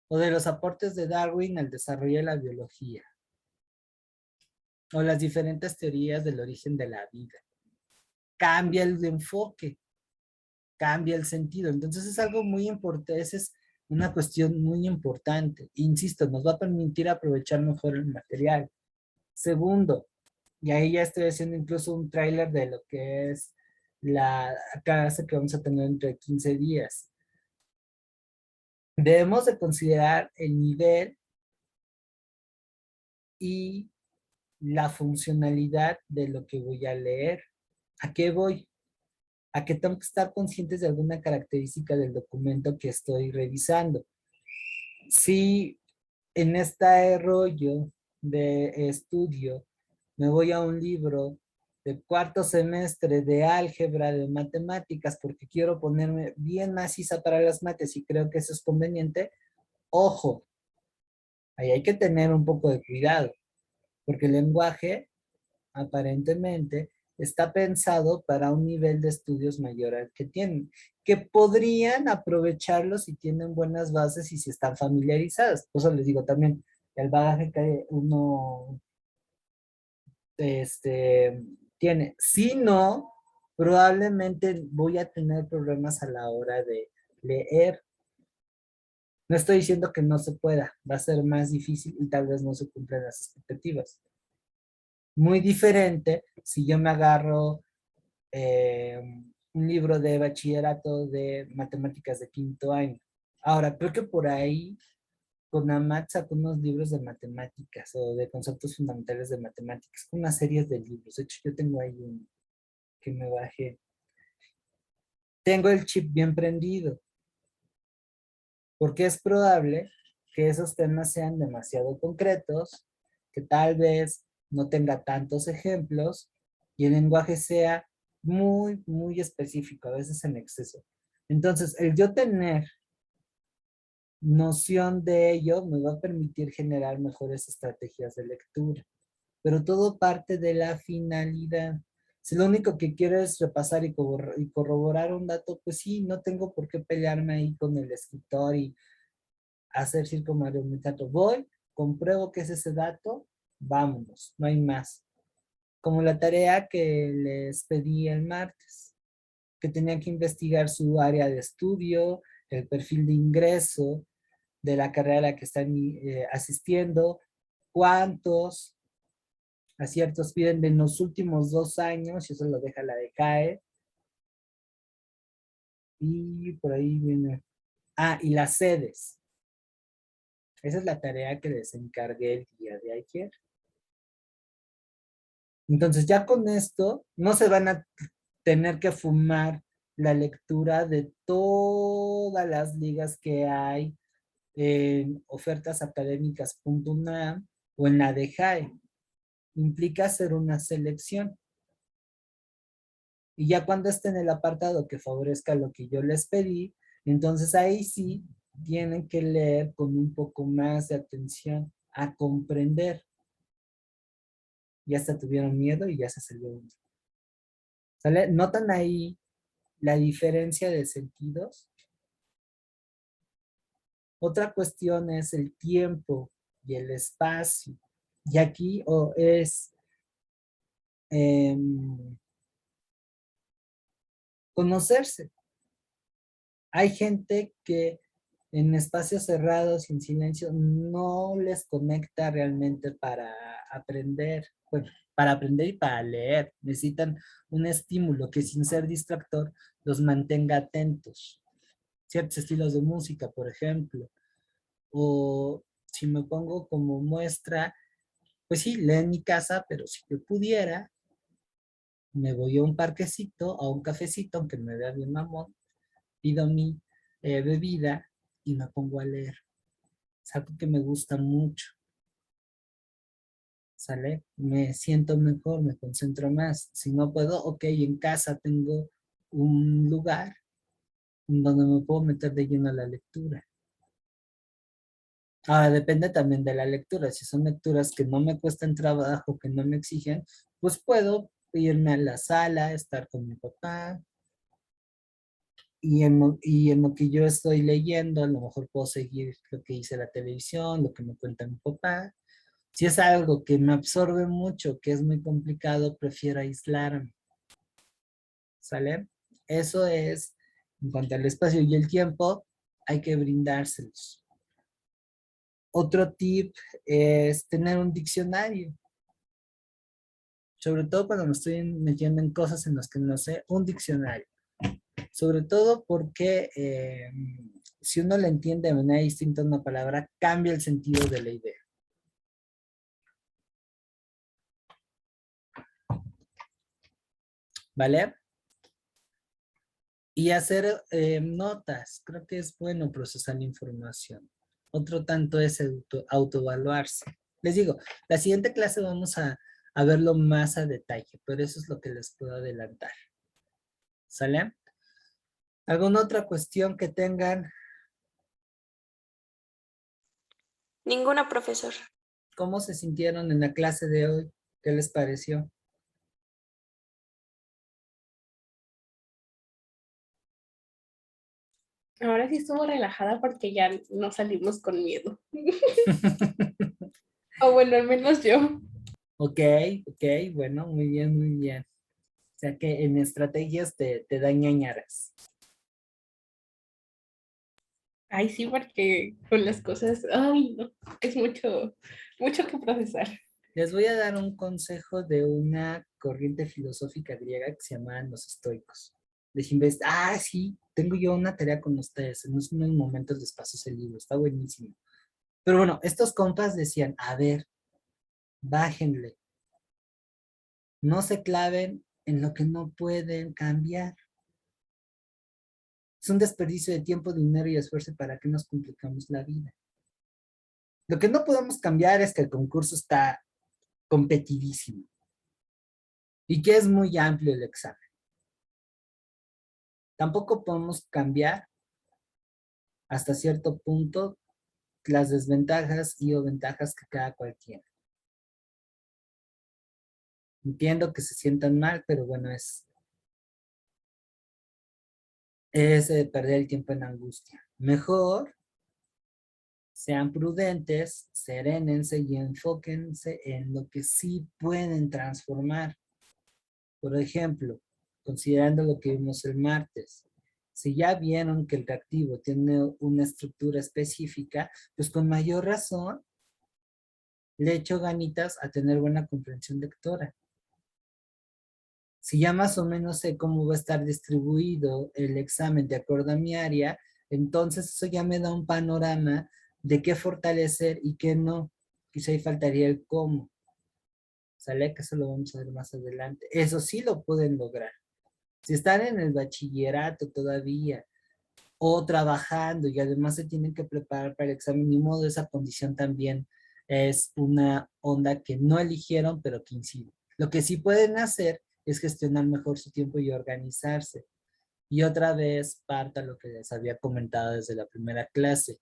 o de los aportes de Darwin al desarrollo de la biología o las diferentes teorías del origen de la vida. Cambia el enfoque, cambia el sentido. Entonces es algo muy importante, esa es una cuestión muy importante. Insisto, nos va a permitir aprovechar mejor el material. Segundo, y ahí ya estoy haciendo incluso un tráiler de lo que es la clase que vamos a tener entre 15 días. Debemos de considerar el nivel y la funcionalidad de lo que voy a leer. ¿A qué voy? A que tengo que estar conscientes de alguna característica del documento que estoy revisando. Si en este rollo de estudio me voy a un libro de cuarto semestre de álgebra, de matemáticas, porque quiero ponerme bien maciza para las mates y creo que eso es conveniente, ojo, ahí hay que tener un poco de cuidado, porque el lenguaje aparentemente está pensado para un nivel de estudios mayor al que tienen, que podrían aprovecharlo si tienen buenas bases y si están familiarizadas. Por eso les digo también, el bagaje que uno tiene. Si no, probablemente voy a tener problemas a la hora de leer. No estoy diciendo que no se pueda, va a ser más difícil y tal vez no se cumplan las expectativas. Muy diferente si yo me agarro un libro de bachillerato de matemáticas de quinto año. Ahora, creo que por ahí CONAMAT sacó unos libros de matemáticas o de conceptos fundamentales de matemáticas, con una serie de libros. De hecho, yo tengo ahí uno que me bajé. Tengo el chip bien prendido, porque es probable que esos temas sean demasiado concretos, que tal vez no tenga tantos ejemplos y el lenguaje sea muy, muy específico, a veces en exceso. Entonces, el yo tener noción de ello me va a permitir generar mejores estrategias de lectura. Pero todo parte de la finalidad. Si lo único que quiero es repasar y corroborar un dato, pues sí, no tengo por qué pelearme ahí con el escritor y hacer circo marionetato. Voy, compruebo que es ese dato, vámonos, no hay más. Como la tarea que les pedí el martes, que tenía que investigar su área de estudio, el perfil de ingreso de la carrera a la que están asistiendo, cuántos aciertos piden en los últimos 2 años, y eso lo deja la DECAE. Y por ahí viene. Ah, y las sedes. Esa es la tarea que les encargué el día de ayer. Entonces ya con esto no se van a tener que fumar la lectura de todas las ligas que hay en ofertasacadémicas.unam o en la DECAE. Implica hacer una selección. Y ya cuando esté en el apartado que favorezca lo que yo les pedí, entonces ahí sí tienen que leer con un poco más de atención a comprender. Ya hasta tuvieron miedo y ya se salió. ¿Sale? ¿Notan ahí la diferencia de sentidos? Otra cuestión es el tiempo y el espacio. Y aquí es conocerse. Hay gente que en espacios cerrados y en silencio no les conecta realmente para aprender. Bueno, para aprender y para leer. Necesitan un estímulo que sin ser distractor los mantenga atentos. Ciertos estilos de música, por ejemplo. O si me pongo como muestra, pues sí, leo en mi casa, pero si yo pudiera, me voy a un parquecito, a un cafecito, aunque me vea bien mamón, pido mi bebida y me pongo a leer. Es algo que me gusta mucho. ¿Sale? Me siento mejor, me concentro más. Si no puedo, ok, en casa tengo un lugar donde me puedo meter de lleno a la lectura. Ahora, depende también de la lectura. Si son lecturas que no me cuestan trabajo, que no me exigen, pues puedo irme a la sala, estar con mi papá, y en lo que yo estoy leyendo, a lo mejor puedo seguir lo que dice la televisión, lo que me cuenta mi papá. Si es algo que me absorbe mucho, que es muy complicado, prefiero aislarme. ¿Sale? Eso es, en cuanto al espacio y el tiempo, hay que brindárselos. Otro tip es tener un diccionario. Sobre todo cuando me estoy metiendo en cosas en las que no sé, un diccionario. Sobre todo porque si uno le entiende de manera distinta una palabra, cambia el sentido de la idea. ¿Vale? Y hacer notas. Creo que es bueno procesar la información. Otro tanto es autoevaluarse. Les digo, la siguiente clase vamos a verlo más a detalle, pero eso es lo que les puedo adelantar. ¿Sale? ¿Alguna otra cuestión que tengan? Ninguna, profesor. ¿Cómo se sintieron en la clase de hoy? ¿Qué les pareció? Ahora sí estuvo relajada porque ya no salimos con miedo. O bueno, al menos yo. Ok, bueno, muy bien, muy bien. O sea que en estrategias te da ñañaras. Ay, sí, porque con las cosas, ay, no, es mucho, mucho que procesar. Les voy a dar un consejo de una corriente filosófica griega que se llamaban los estoicos. Sí, tengo yo una tarea con ustedes. En unos momentos les paso ese libro, está buenísimo. Pero bueno, estos compas decían, a ver, bájenle. No se claven en lo que no pueden cambiar. Es un desperdicio de tiempo, dinero y esfuerzo para que nos complicamos la vida. Lo que no podemos cambiar es que el concurso está competidísimo y que es muy amplio el examen. Tampoco podemos cambiar hasta cierto punto las desventajas y o ventajas que cada cual tiene. Entiendo que se sientan mal, pero bueno, es perder el tiempo en angustia. Mejor sean prudentes, serénense y enfóquense en lo que sí pueden transformar. Por ejemplo, considerando lo que vimos el martes, si ya vieron que el reactivo tiene una estructura específica, pues con mayor razón le echo ganitas a tener buena comprensión lectora. Si ya más o menos sé cómo va a estar distribuido el examen de acuerdo a mi área, entonces eso ya me da un panorama de qué fortalecer y qué no. Quizá ahí faltaría el cómo. ¿Sale? Que eso lo vamos a ver más adelante. Eso sí lo pueden lograr. Si están en el bachillerato todavía o trabajando y además se tienen que preparar para el examen, ni modo, esa condición también es una onda que no eligieron, pero que incide. Lo que sí pueden hacer es gestionar mejor su tiempo y organizarse. Y otra vez parto a lo que les había comentado desde la primera clase,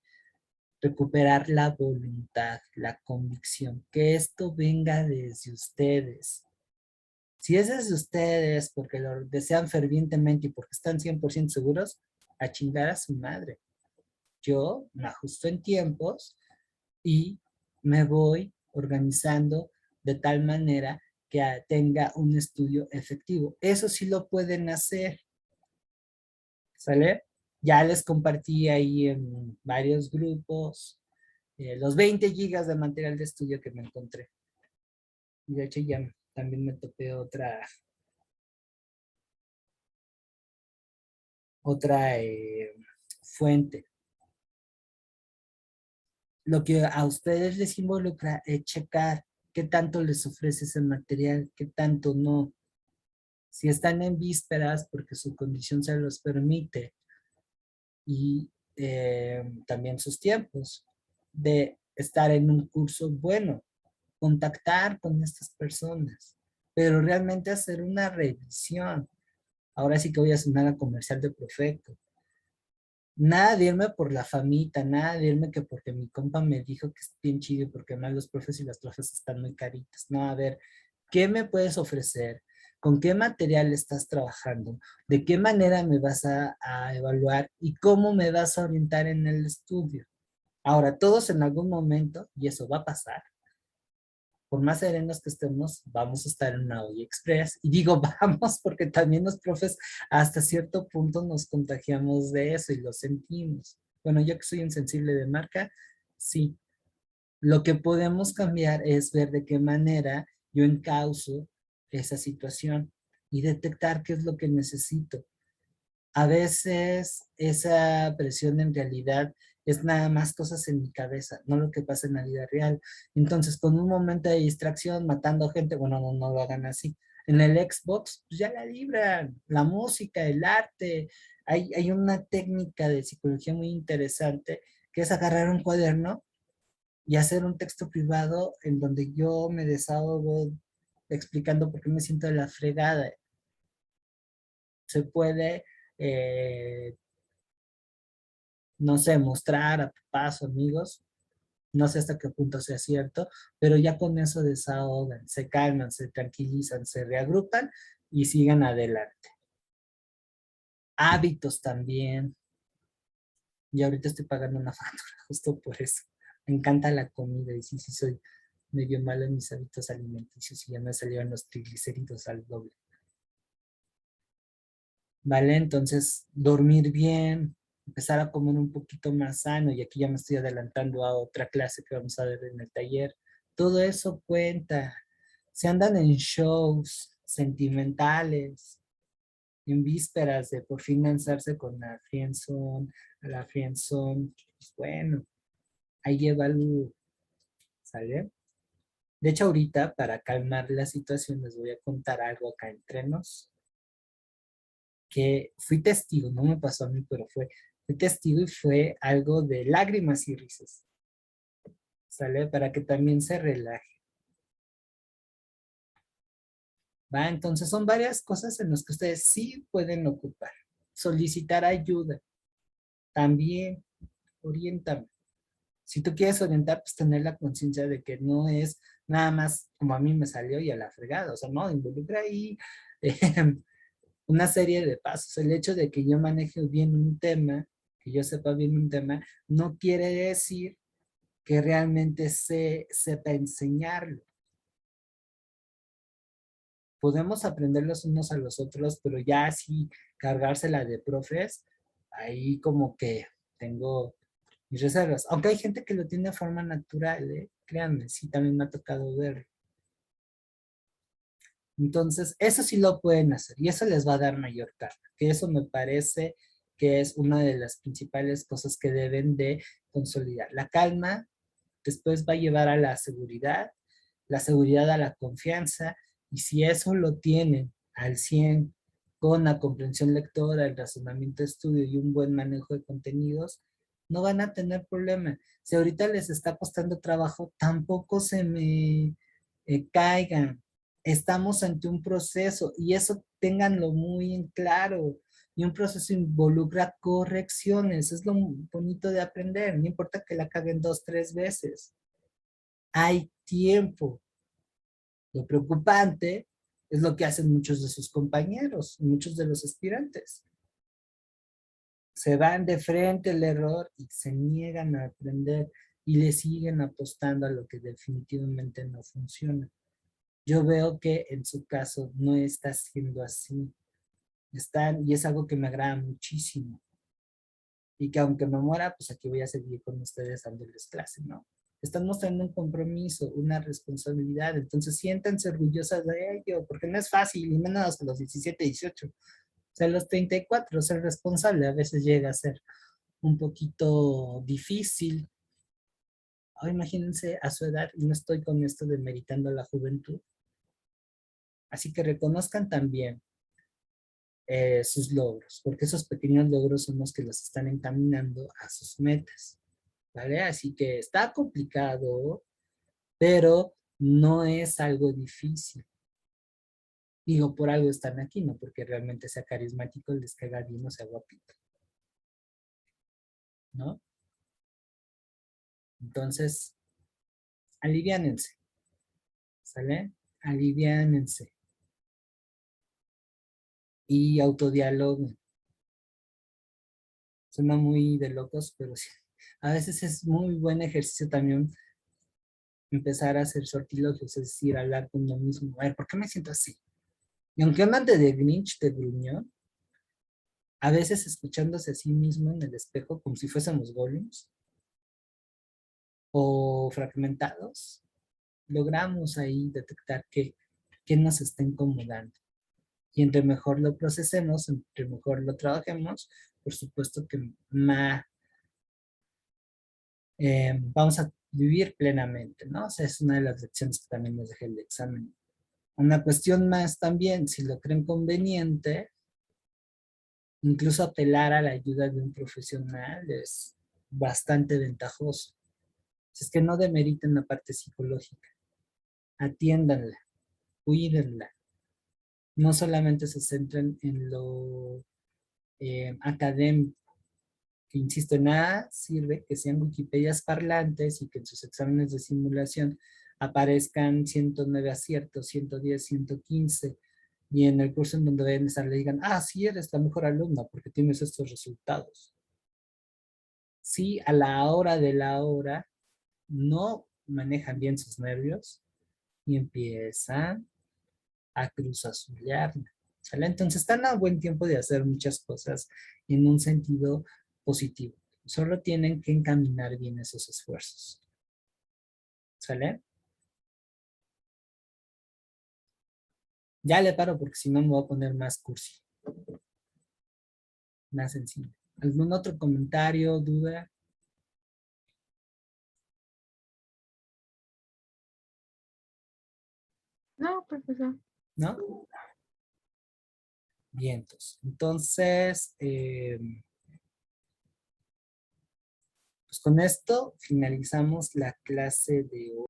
recuperar la voluntad, la convicción, que esto venga desde ustedes. Si es desde ustedes porque lo desean fervientemente y porque están 100% seguros, a chingar a su madre. Yo me ajusto en tiempos y me voy organizando de tal manera que tenga un estudio efectivo. Eso sí lo pueden hacer, ¿sale? Ya les compartí ahí en varios grupos los 20 gigas de material de estudio que me encontré. Y de hecho ya también me topé otra fuente. Lo que a ustedes les involucra es checar qué tanto les ofrece ese material, qué tanto no. Si están en vísperas porque su condición se los permite y también sus tiempos de estar en un curso bueno, contactar con estas personas, pero realmente hacer una revisión. Ahora sí que voy a sonar a comercial de Profeco. Nada de irme por la famita, nada de irme que porque mi compa me dijo que es bien chido y porque más los profes y las profes están muy caritas. No, a ver, ¿qué me puedes ofrecer? ¿Con qué material estás trabajando? ¿De qué manera me vas a evaluar? ¿Y cómo me vas a orientar en el estudio? Ahora, todos en algún momento, y eso va a pasar, por más serenos que estemos, vamos a estar en una olla express. Y digo vamos porque también los profes hasta cierto punto nos contagiamos de eso y lo sentimos. Bueno, yo que soy insensible de marca, sí. Lo que podemos cambiar es ver de qué manera yo encauzo esa situación y detectar qué es lo que necesito. A veces esa presión en realidad es nada más cosas en mi cabeza, no lo que pasa en la vida real. Entonces, con un momento de distracción, matando gente, bueno, no lo hagan así. En el Xbox, pues ya la libran, la música, el arte. Hay una técnica de psicología muy interesante que es agarrar un cuaderno y hacer un texto privado en donde yo me desahogo explicando por qué me siento de la fregada. Se puede no sé, mostrar a papás o amigos, no sé hasta qué punto sea cierto, pero ya con eso desahogan, se calman, se tranquilizan, se reagrupan y sigan adelante. Hábitos también. Y ahorita estoy pagando una factura justo por eso. Me encanta la comida y sí, soy medio malo en mis hábitos alimenticios y ya me salieron los triglicéridos al doble. ¿Vale? Entonces, dormir bien, empezar a comer un poquito más sano, y aquí ya me estoy adelantando a otra clase que vamos a ver en el taller. Todo eso cuenta. Se andan en shows sentimentales, en vísperas de por fin lanzarse con la friendzone, pues bueno, ahí lleva algo, ¿sale? De hecho, ahorita, para calmar la situación, les voy a contar algo acá entre nos, que fui testigo, no me pasó a mí, pero fui testigo y fue algo de lágrimas y risas, ¿sale? Para que también se relaje, ¿va? Entonces son varias cosas en las que ustedes sí pueden ocupar. Solicitar ayuda, también oriéntame. Si tú quieres orientar, pues tener la conciencia de que no es nada más como a mí me salió y a la fregada, o sea, no, involucra ahí una serie de pasos. El hecho de que yo maneje bien un tema, que yo sepa bien un tema, no quiere decir que realmente sepa enseñarlo. Podemos aprender los unos a los otros, pero ya así cargársela de profes, ahí como que tengo mis reservas. Aunque hay gente que lo tiene de forma natural, ¿eh? Créanme, sí, también me ha tocado ver. Entonces, eso sí lo pueden hacer y eso les va a dar mayor carga, que eso me parece que es una de las principales cosas que deben de consolidar. La calma después va a llevar a la seguridad a la confianza, y si eso lo tienen al 100 con la comprensión lectora, el razonamiento de estudio y un buen manejo de contenidos, no van a tener problema. Si ahorita les está costando trabajo, tampoco se me caigan. Estamos ante un proceso y eso ténganlo muy en claro. Y un proceso involucra correcciones. Es lo bonito de aprender. No importa que la caguen 2, 3 veces. Hay tiempo. Lo preocupante es lo que hacen muchos de sus compañeros, muchos de los aspirantes. Se van de frente al error y se niegan a aprender y le siguen apostando a lo que definitivamente no funciona. Yo veo que en su caso no está siendo así. Y es algo que me agrada muchísimo. Y que aunque me muera, pues aquí voy a seguir con ustedes dándoles clase, ¿no? Están mostrando un compromiso, una responsabilidad, entonces siéntanse orgullosas de ello, porque no es fácil, y menos a los 17, 18. O sea, a los 34, ser responsable a veces llega a ser un poquito difícil. Ahora imagínense a su edad, y no estoy con esto de meritando la juventud. Así que reconozcan también sus logros, porque esos pequeños logros son los que los están encaminando a sus metas, ¿vale? Así que está complicado, pero no es algo difícil. Digo, por algo están aquí, no porque realmente sea carismático, les caiga bien o sea guapito, ¿no? Entonces, aliviánense, ¿sale? Aliviánense. Y autodialoguen. Suena muy de locos, pero sí. A veces es muy buen ejercicio también empezar a hacer sortilogios, es decir, hablar con uno mismo. A ver, ¿por qué me siento así? Y aunque andan de Grinch, de gruñón, a veces escuchándose a sí mismo en el espejo como si fuésemos golems o fragmentados, logramos ahí detectar qué nos está incomodando. Y entre mejor lo procesemos, entre mejor lo trabajemos, por supuesto que más vamos a vivir plenamente, ¿no? O sea, es una de las lecciones que también nos deja el examen. Una cuestión más también, si lo creen conveniente, incluso apelar a la ayuda de un profesional es bastante ventajoso. Es que no demeriten la parte psicológica, atiéndanla, cuídenla. No solamente se centren en lo académico, que insisto, nada sirve que sean Wikipedias parlantes y que en sus exámenes de simulación aparezcan 109 aciertos, 110, 115, y en el curso en donde vayan a estar le digan, ah, sí, eres la mejor alumna porque tienes estos resultados. Si a la hora de la hora no manejan bien sus nervios y empiezan a cruzazulearla, ¿sale? Entonces están a buen tiempo de hacer muchas cosas en un sentido positivo. Solo tienen que encaminar bien esos esfuerzos. ¿Sale? Ya le paro porque si no me voy a poner más cursi. Más sencillo. ¿Algún otro comentario, duda? No, profesor. ¿No? Bien, entonces, pues con esto finalizamos la clase de hoy.